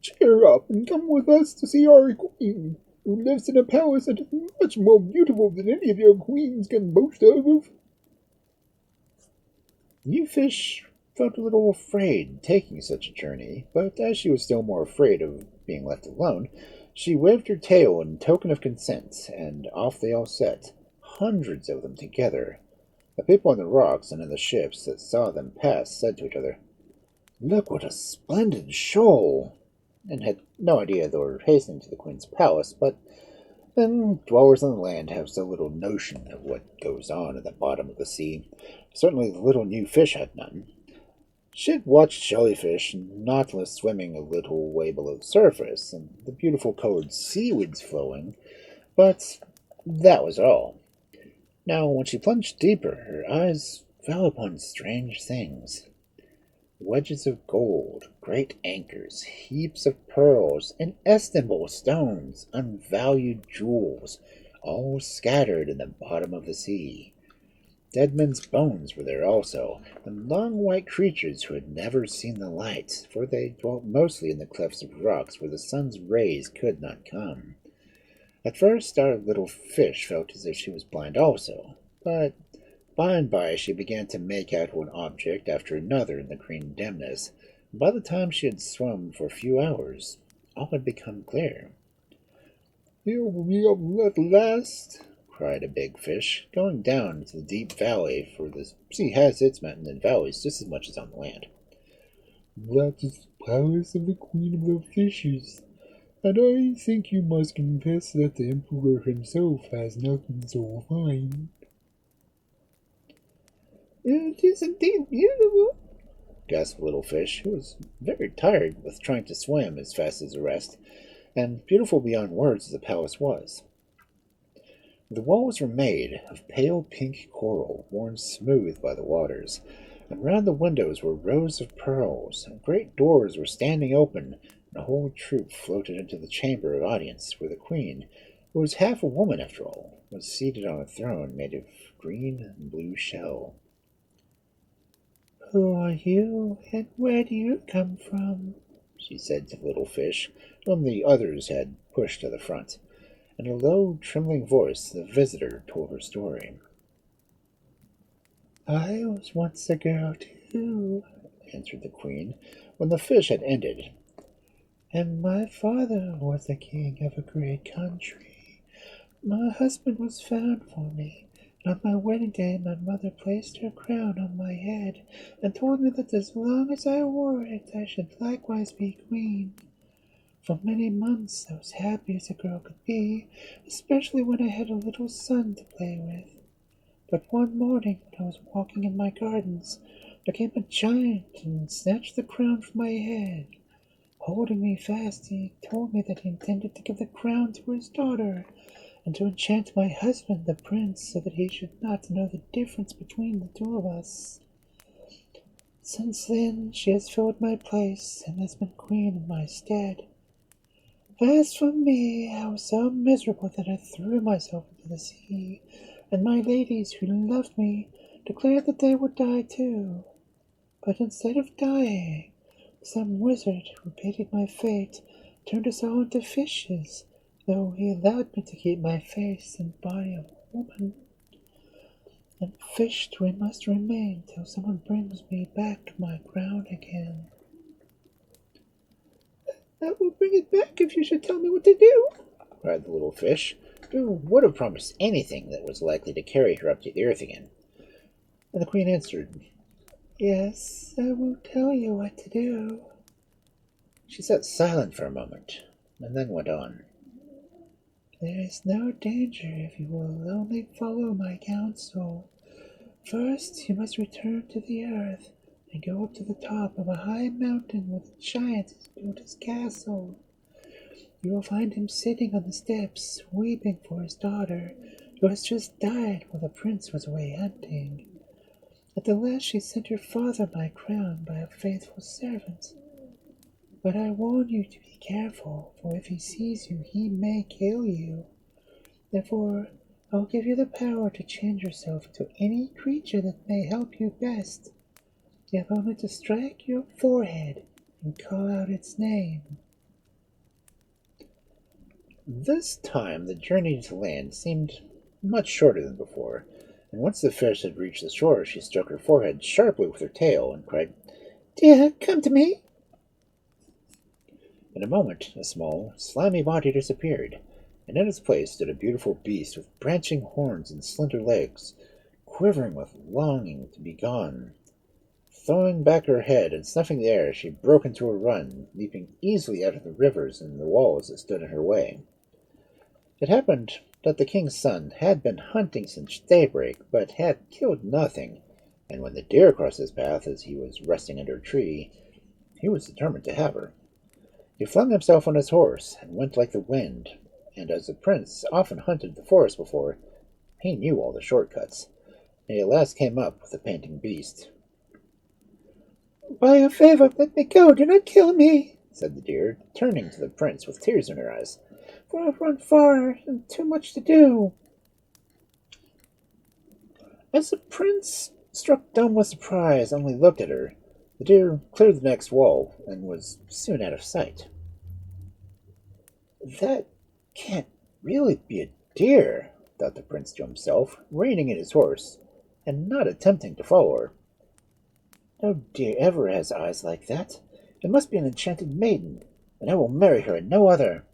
Speaker 3: Cheer up and come with us to see our queen, who lives in a palace that is much more beautiful than any of your queens can boast of."
Speaker 2: New Fish felt a little afraid taking such a journey, but as she was still more afraid of being left alone, she waved her tail in token of consent, and off they all set, hundreds of them together. The people on the rocks and in the ships that saw them pass said to each other, "Look what a splendid shoal!" and had no idea they were hastening to the queen's palace, but then dwellers on the land have so little notion of what goes on at the bottom of the sea. Certainly the little New Fish had none. She had watched jellyfish and nautilus swimming a little way below the surface, and the beautiful colored seaweeds flowing, but that was all. Now, when she plunged deeper, her eyes fell upon strange things. Wedges of gold, great anchors, heaps of pearls, inestimable stones, unvalued jewels, all scattered in the bottom of the sea. Dead men's bones were there also, and long white creatures who had never seen the light, for they dwelt mostly in the clefts of rocks where the sun's rays could not come. At first our little fish felt as if she was blind also, but by and by she began to make out one object after another in the green dimness, and by the time she had swum for a few hours, all had become clear.
Speaker 3: "Here we are at last,"
Speaker 2: cried a big fish, going down into the deep valley, for the sea has its mountains and valleys just as much as on the land.
Speaker 3: "That is the palace of the Queen of the Fishes, and I think you must confess that the Emperor himself has nothing so fine."
Speaker 1: "It is indeed beautiful,"
Speaker 2: gasped the little fish, who was very tired with trying to swim as fast as the rest, and beautiful beyond words as the palace was. The walls were made of pale pink coral, worn smooth by the waters, and round the windows were rows of pearls, and great doors were standing open, and a whole troop floated into the chamber of audience, where the queen, who was half a woman after all, was seated on a throne made of green and blue shell.
Speaker 1: "Who are you, and where do you come from?"
Speaker 2: she said to the little fish, whom the others had pushed to the front. In a low, trembling voice, the visitor told her story.
Speaker 1: "I was once a girl, too,"
Speaker 2: answered the queen, when the fish had ended.
Speaker 1: "and my father was the king of a great country. My husband was found for me, and on my wedding day my mother placed her crown on my head and told me that as long as I wore it I should likewise be queen. For many months I was happy as a girl could be, especially when I had a little son to play with. But one morning, when I was walking in my gardens, there came a giant and snatched the crown from my head. Holding me fast, he told me that he intended to give the crown to his daughter, and to enchant my husband, the prince, so that he should not know the difference between the two of us. Since then, she has filled my place and has been queen in my stead. As for me, I was so miserable that I threw myself into the sea, and my ladies who loved me declared that they would die too. But instead of dying, some wizard who pitied my fate turned us all into fishes, though he allowed me to keep my face and body of a woman. And fished we must remain till someone brings me back to my crown again." "I will bring it back if you should tell me what to do,"
Speaker 2: cried the little fish, who would have promised anything that was likely to carry her up to the earth again. And the queen answered,
Speaker 1: "Yes, I will tell you what to do."
Speaker 2: She sat silent for a moment, and then went on.
Speaker 1: "There is no danger if you will only follow my counsel. First, you must return to the earth and go up to the top of a high mountain where the giant has built his castle. You will find him sitting on the steps, weeping for his daughter, who has just died while the prince was away hunting. At the last she sent her father my crown by a faithful servant. But I warn you to be careful, for if he sees you, he may kill you. Therefore, I will give you the power to change yourself into any creature that may help you best. You have only to strike your forehead and call out its name."
Speaker 2: This time the journey to land seemed much shorter than before, and once the fish had reached the shore, she struck her forehead sharply with her tail and cried,
Speaker 1: "Dear, come to me."
Speaker 2: In a moment, a small, slimy body disappeared, and in its place stood a beautiful beast with branching horns and slender legs, quivering with longing to be gone. Throwing back her head and snuffing the air, she broke into a run, leaping easily out of the rivers and the walls that stood in her way. It happened that the king's son had been hunting since daybreak, but had killed nothing, and when the deer crossed his path as he was resting under a tree, he was determined to have her. He flung himself on his horse and went like the wind, and as the prince often hunted the forest before, he knew all the shortcuts, and he at last came up with the panting beast.
Speaker 1: "By your favor, let me go. Do not kill me,"
Speaker 2: said the deer, turning to the prince with tears in her eyes.
Speaker 1: "For I've run far and too much to do."
Speaker 2: As the prince, struck dumb with surprise, only looked at her, the deer cleared the next wall and was soon out of sight. That can't really be a deer, thought the prince to himself, reining in his horse, and not attempting to follow her. No deer ever has eyes like that. It must be an enchanted maiden, and I will marry her and no other.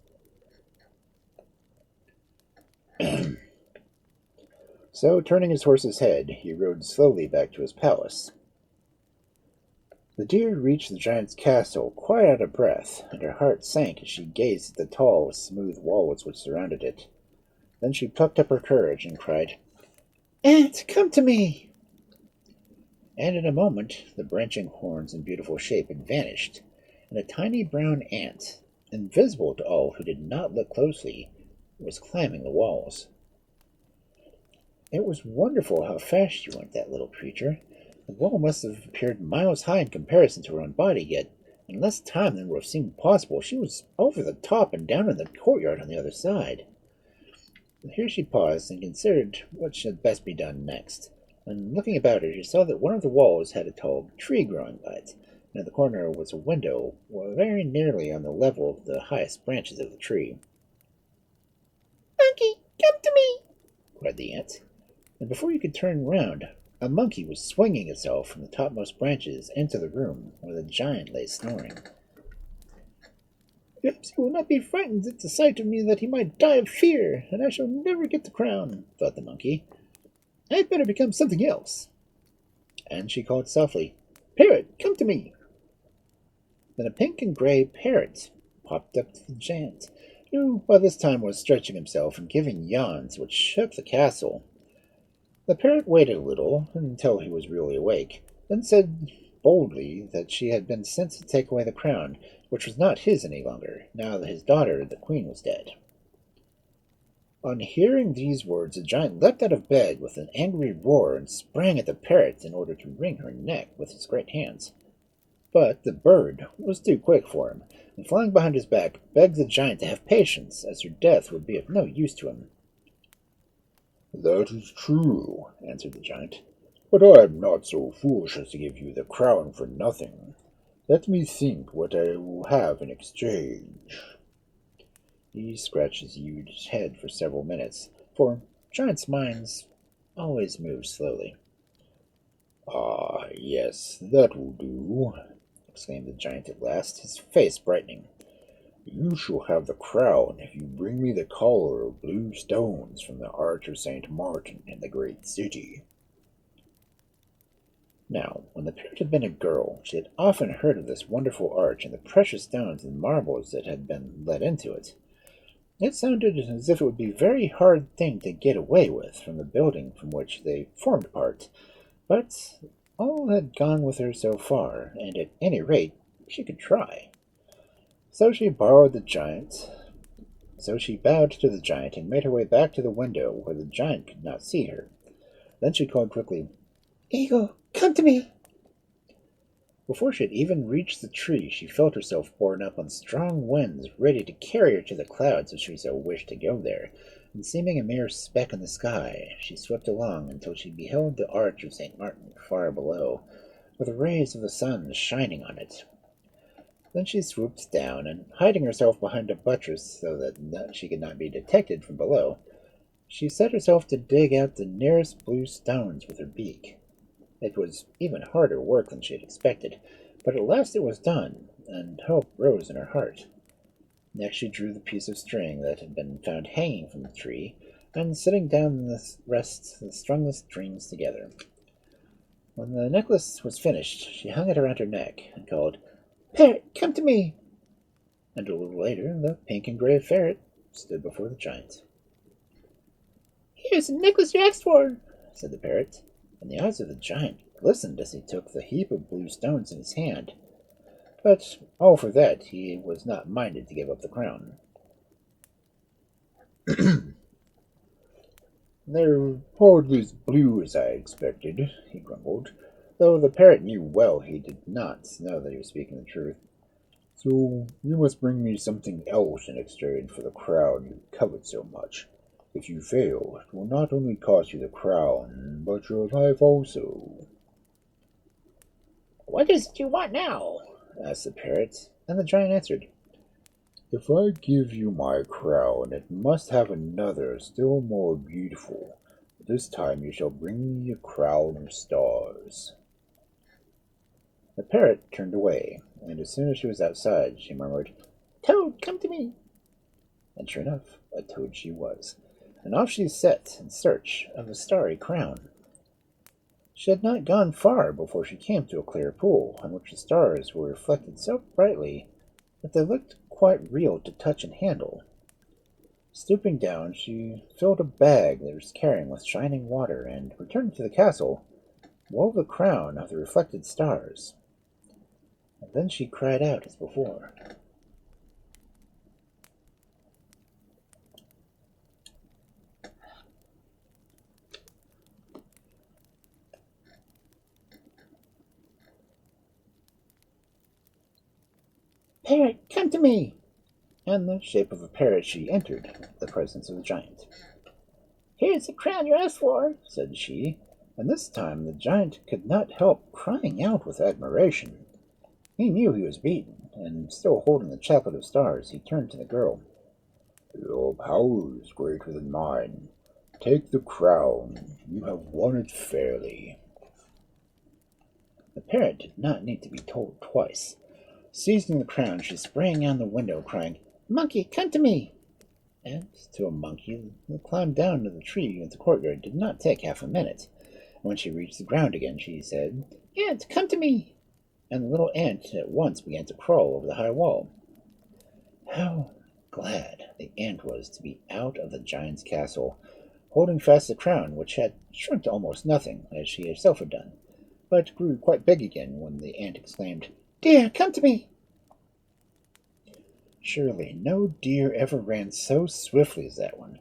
Speaker 2: So, turning his horse's head, he rode slowly back to his palace. The deer reached the giant's castle quite out of breath, and her heart sank as she gazed at the tall, smooth walls which surrounded it. Then she plucked up her courage and cried, "Ant, come to me!" And in a moment the branching horns and beautiful shape had vanished, and a tiny brown ant, invisible to all who did not look closely, was climbing the walls. It was wonderful how fast she went, that little creature. The wall must have appeared miles high in comparison to her own body, yet in less time than would have seemed possible, she was over the top and down in the courtyard on the other side. Here she paused and considered what should best be done next. And looking about her, she saw that one of the walls had a tall tree growing by it, and in the corner was a window very nearly on the level of the highest branches of the tree.
Speaker 1: Monkey, come to me!
Speaker 2: Cried the ant, and before you could turn round, a monkey was swinging itself from the topmost branches into the room where the giant lay snoring.
Speaker 1: Perhaps he will not be frightened at the sight of me that he might die of fear, and I shall never get the crown, thought the monkey. I had better become something else.
Speaker 2: And she called softly,
Speaker 1: Parrot, come to me!
Speaker 2: Then a pink and gray parrot popped up to the giant, who by this time was stretching himself and giving yawns which shook the castle. The parrot waited a little until he was really awake, then said boldly that she had been sent to take away the crown, which was not his any longer, now that his daughter, the queen, was dead. On hearing these words, the giant leapt out of bed with an angry roar and sprang at the parrot in order to wring her neck with his great hands. But the bird was too quick for him, and flying behind his back, begged the giant to have patience, as her death would be of no use to him.
Speaker 3: That is true, answered the giant, but I am not so foolish as to give you the crown for nothing. Let me think what I will have in exchange.
Speaker 2: He scratched his huge head for several minutes, for giants' minds always move slowly.
Speaker 3: Ah, yes, that will do, exclaimed the giant at last, his face brightening. You shall have the crown if you bring me the collar of blue stones from the Arch of St. Martin in the great city.
Speaker 2: Now, when the parrot had been a girl, she had often heard of this wonderful arch and the precious stones and marbles that had been let into it. It sounded as if it would be a very hard thing to get away with from the building from which they formed part, but all had gone with her so far, and at any rate she could try. So she bowed to the giant and made her way back to the window where the giant could not see her. Then she called quickly,
Speaker 1: Eagle, come to me!
Speaker 2: Before she had even reached the tree, she felt herself borne up on strong winds, ready to carry her to the clouds if she so wished to go there, and seeming a mere speck in the sky, she swept along until she beheld the Arch of St. Martin far below, with the rays of the sun shining on it. Then she swooped down, and hiding herself behind a buttress so that she could not be detected from below, she set herself to dig out the nearest blue stones with her beak. It was even harder work than she had expected, but at last it was done, and hope rose in her heart. Next she drew the piece of string that had been found hanging from the tree, and sitting down strung the strings together. When the necklace was finished, she hung it around her neck and called, Parrot, come to me! And a little later, the pink and gray ferret stood before the giant.
Speaker 1: Here's the necklace you asked for,
Speaker 2: said the parrot, and the eyes of the giant glistened as he took the heap of blue stones in his hand. But all for that, he was not minded to give up the crown.
Speaker 3: They're hardly as blue as I expected, he grumbled, though the parrot knew well he did not know that he was speaking the truth. So you must bring me something else in exchange for the crown you covet so much. If you fail, it will not only cost you the crown, but your life also.
Speaker 1: What is it you want now?
Speaker 2: Asked the parrot, and the giant answered,
Speaker 3: If I give you my crown, it must have another still more beautiful. This time you shall bring me a crown of stars.
Speaker 2: The parrot turned away, and as soon as she was outside, she murmured,
Speaker 1: Toad, come to me!
Speaker 2: And sure enough, a toad she was, and off she set in search of the starry crown. She had not gone far before she came to a clear pool, in which the stars were reflected so brightly that they looked quite real to touch and handle. Stooping down, she filled a bag that was carrying with shining water, and, returning to the castle, wove a crown of the reflected stars. And then she cried out as before.
Speaker 1: Parrot, come to me! In the shape of a parrot, she entered the presence of the giant. Here's the crown you asked for, said she, and this time the giant could not help crying out with admiration. He knew he was beaten, and still holding the chaplet of stars, he turned to the girl. Your power is greater than mine. Take the crown. You have won it fairly. The parrot did not need to be told twice. Seizing the crown, she sprang out the window, crying, Monkey, come to me! And to a monkey that climbed down to the tree in the courtyard did not take half a minute. When she reached the ground again, she said, Ant, come to me! And the little ant at once began to crawl over the high wall. How glad the ant was to be out of the giant's castle, holding fast the crown, which had shrunk to almost nothing, as she herself had done, but grew quite big again when the ant exclaimed, Dear, come to me! Surely no deer ever ran so swiftly as that one.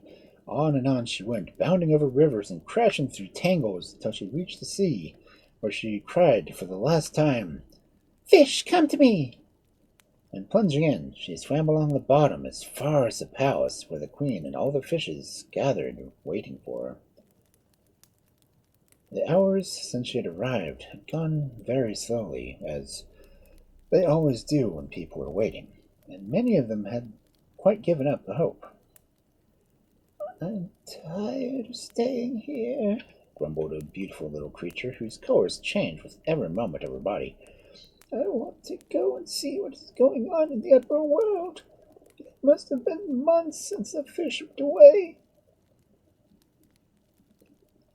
Speaker 1: On and on she went, bounding over rivers and crashing through tangles until she reached the sea, where she cried for the last time, Fish, come to me! And plunging in, she swam along the bottom as far as the palace where the queen and all the fishes gathered waiting for her. The hours since she had arrived had gone very slowly, as they always do when people are waiting, and many of them had quite given up the hope. I'm tired of staying here, grumbled a beautiful little creature whose colors changed with every moment of her body. I want to go and see what is going on in the upper world. It must have been months since the fish went away.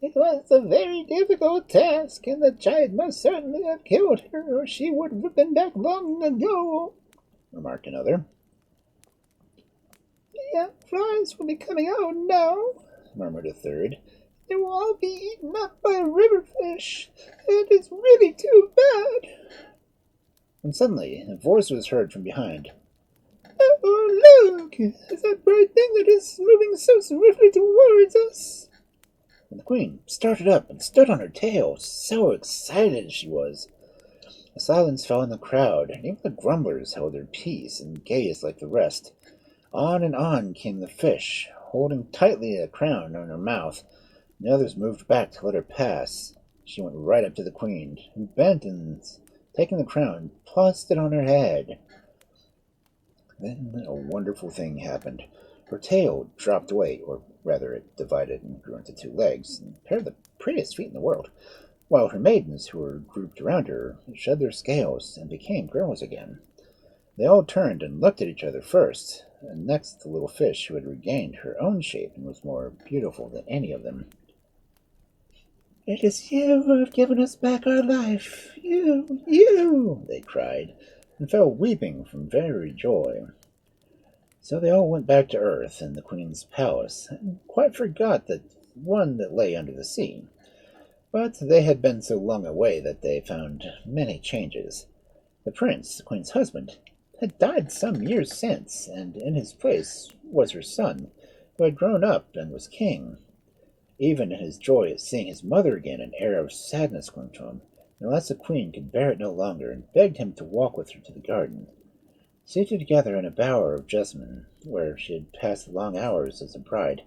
Speaker 1: It was a very difficult task, and the giant must certainly have killed her, or she would have been back long ago, remarked another. The flies will be coming out now, murmured a third. They will all be eaten up by a river fish. It is really too bad. And suddenly a voice was heard from behind. Oh, look! It's that bright thing that is moving so swiftly towards us. And the queen started up and stood on her tail, so excited she was. A silence fell on the crowd, and even the grumblers held their peace and gazed like the rest. On and on came the fish, holding tightly a crown in her mouth. The others moved back to let her pass. She went right up to the queen, who bent and, taking the crown, tossed it on her head. Then a wonderful thing happened. Her tail dropped away, or rather it divided and grew into two legs, and a pair of the prettiest feet in the world, while her maidens, who were grouped around her, shed their scales and became girls again. They all turned and looked at each other first, and next the little fish who had regained her own shape and was more beautiful than any of them. It is you who have given us back our life. You, they cried, and fell weeping from very joy. So they all went back to earth and the queen's palace, and quite forgot that one that lay under the sea. But they had been so long away that they found many changes. The prince, the queen's husband, had died some years since, and in his place was her son, who had grown up and was king. Even in his joy at seeing his mother again, an air of sadness clung to him, and at last the queen could bear it no longer, and begged him to walk with her to the garden. Seated together in a bower of jasmine, where she had passed long hours as a bride,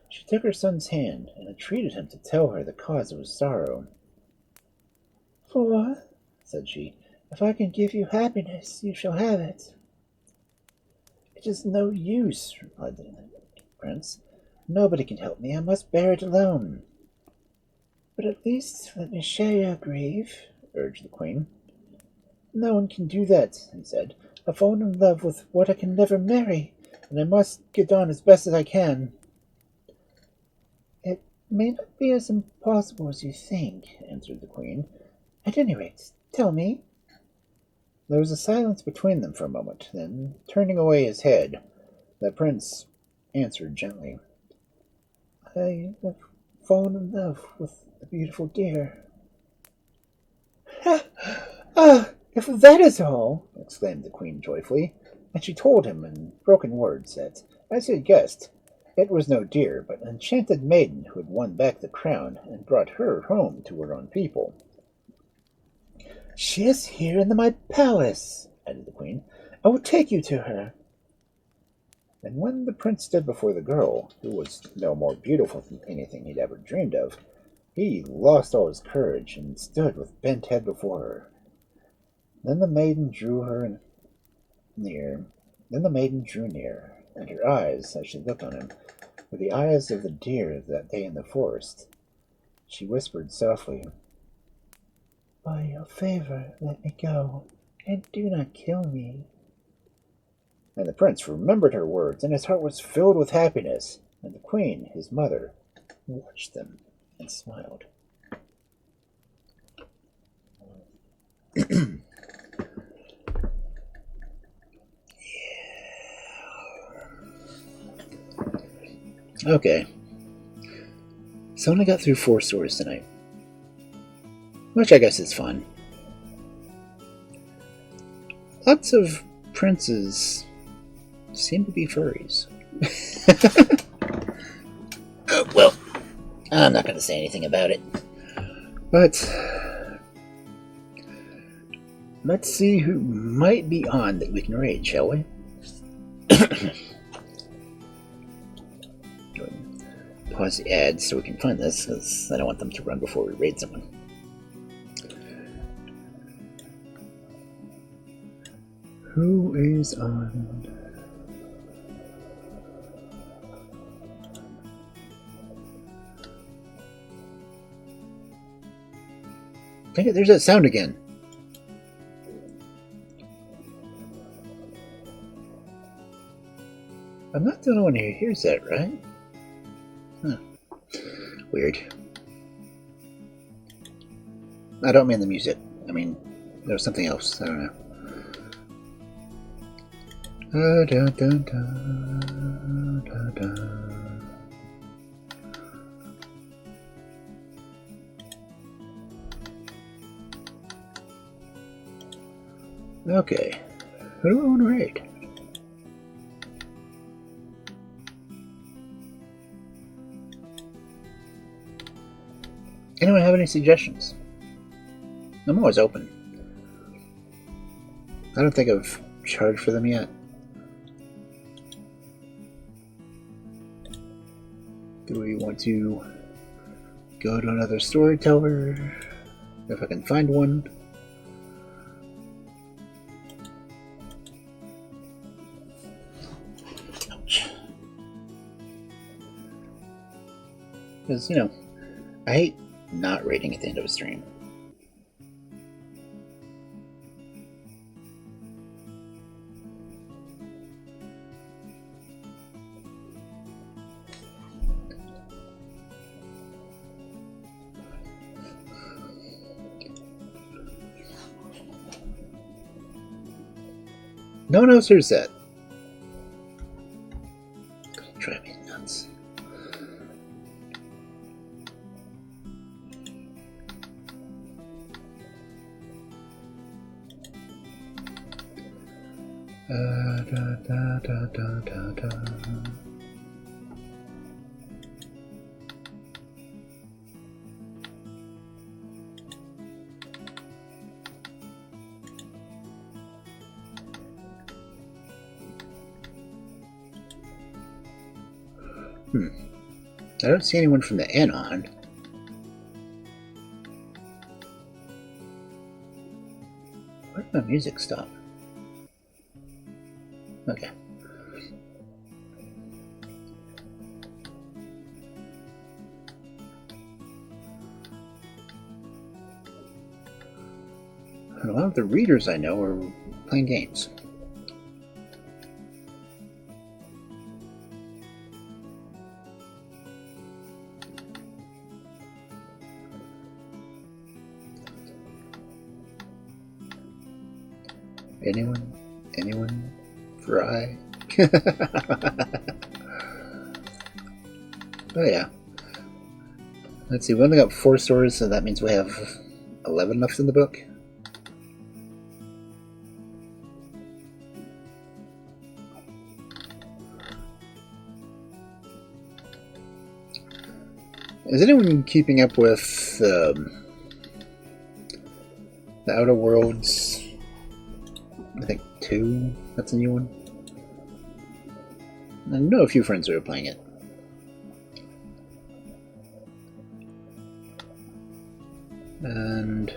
Speaker 1: she took her son's hand and entreated him to tell her the cause of his sorrow. For, said she, if I can give you happiness, you shall have it. It is no use, replied the prince. Nobody can help me. I must bear it alone. But at least let me share your grief, urged the queen. No one can do that, he said. I've fallen in love with what I can never marry, and I must get on as best as I can. It may not be as impossible as you think, answered the queen. At any rate, tell me. There was a silence between them for a moment. Then, turning away his head, the prince answered gently. I have fallen in love with the beautiful deer. If that is all, exclaimed the queen joyfully, and she told him in broken words that, as he had guessed, it was no deer, but an enchanted maiden who had won back the crown and brought her home to her own people. She is here in my palace, added the queen,
Speaker 3: I will take you to her. And when the prince stood before the girl, who was no more beautiful than anything he'd ever dreamed of, he lost all his courage and stood with bent head before her. Then the maiden drew her near. Then the maiden drew near, and her eyes, as she looked on him, were the eyes of the deer that day in the forest. She whispered softly, "By your favor, let me go, and do not kill me." And the prince remembered her words, and his heart was filled with happiness. And the queen, his mother, watched them and smiled.
Speaker 2: Okay. So I only got through 4 stories tonight. Which I guess is fun. Lots of princes seem to be furries. Oh, well, I'm not going to say anything about it. But let's see who might be on that we can raid, shall we? Pause the ads so we can find this, because I don't want them to run before we raid someone. Who is on? Dang it, there's that sound again. I'm not the only one who hears that, right? Huh. Weird. I don't mean the music. I mean, there was something else. I don't know. Da, da, da, da, da. Okay. Who do I want to raid? Anyone have any suggestions? I'm always open. I don't think I've charged for them yet. Do we want to go to another storyteller? If I can find one. Ouch. Because, you know, I hate not rating at the end of a stream. No one else hears that. Drive me nuts. Da, da, da, da, da, da. I don't see anyone from the inn on. Where did my music stop? Okay. A lot of the readers I know are playing games. Anyone? Fry? Oh yeah. Let's see, we only got 4 stories, so that means we have 11 left in the book. Is anyone keeping up with the Outer Worlds, I think, 2. That's a new one. I know a few friends who are playing it. And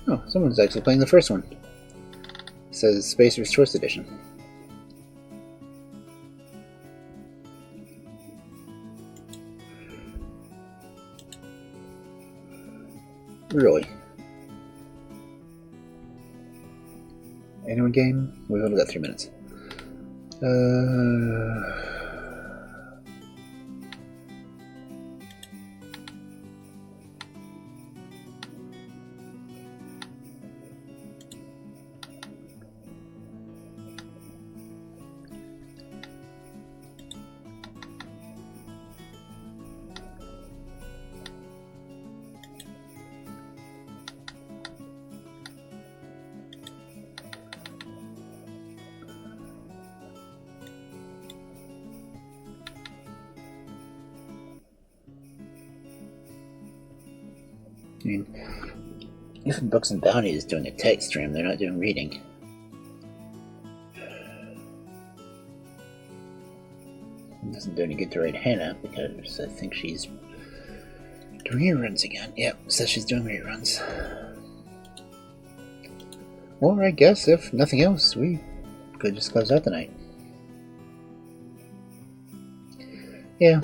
Speaker 2: oh, someone's actually playing the first one. It says Spacer's Choice Edition. Really? Anyone game? We've only got 3 minutes. I mean, even Books and Bounty is doing a text stream, they're not doing reading. It doesn't do any good to read Hannah because I think she's doing reruns again. Yep, says she's doing reruns. Or I guess if nothing else, we could just close out the night. Yeah,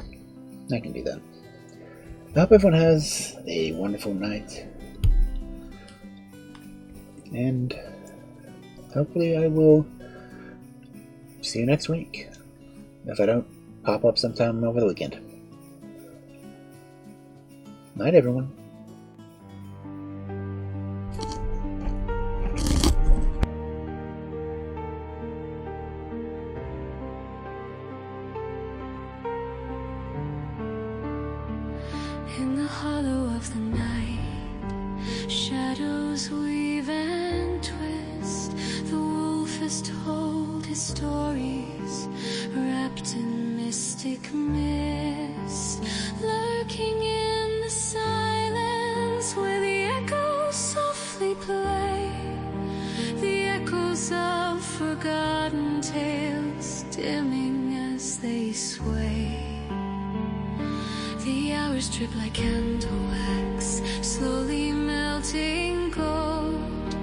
Speaker 2: I can do that. I hope everyone has a wonderful night, and hopefully I will see you next week, if I don't pop up sometime over the weekend. Night, everyone.
Speaker 4: In the hollow of the night, shadows weave and twist. The wolf has told his stories, wrapped in mystic mist. Lurking in the silence where the echoes softly play, the echoes of forgotten tales dimming as they sway. The hours drip like candle wax, slowly melting gold.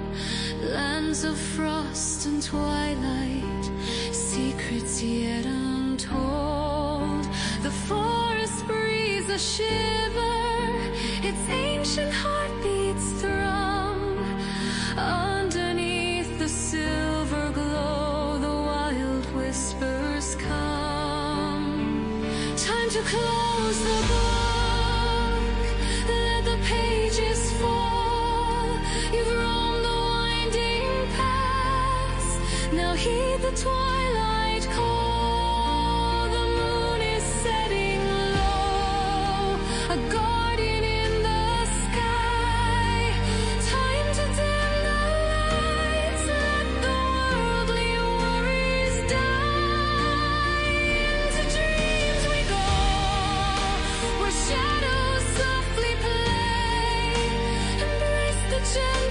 Speaker 4: Lands of frost and twilight, secrets yet untold. The forest breathes a shiver, its ancient heartbeats thrum. Underneath the silver glow, the wild whispers come. Time to close the book, let the pages fall. You've roamed the winding paths, now heed the twilight.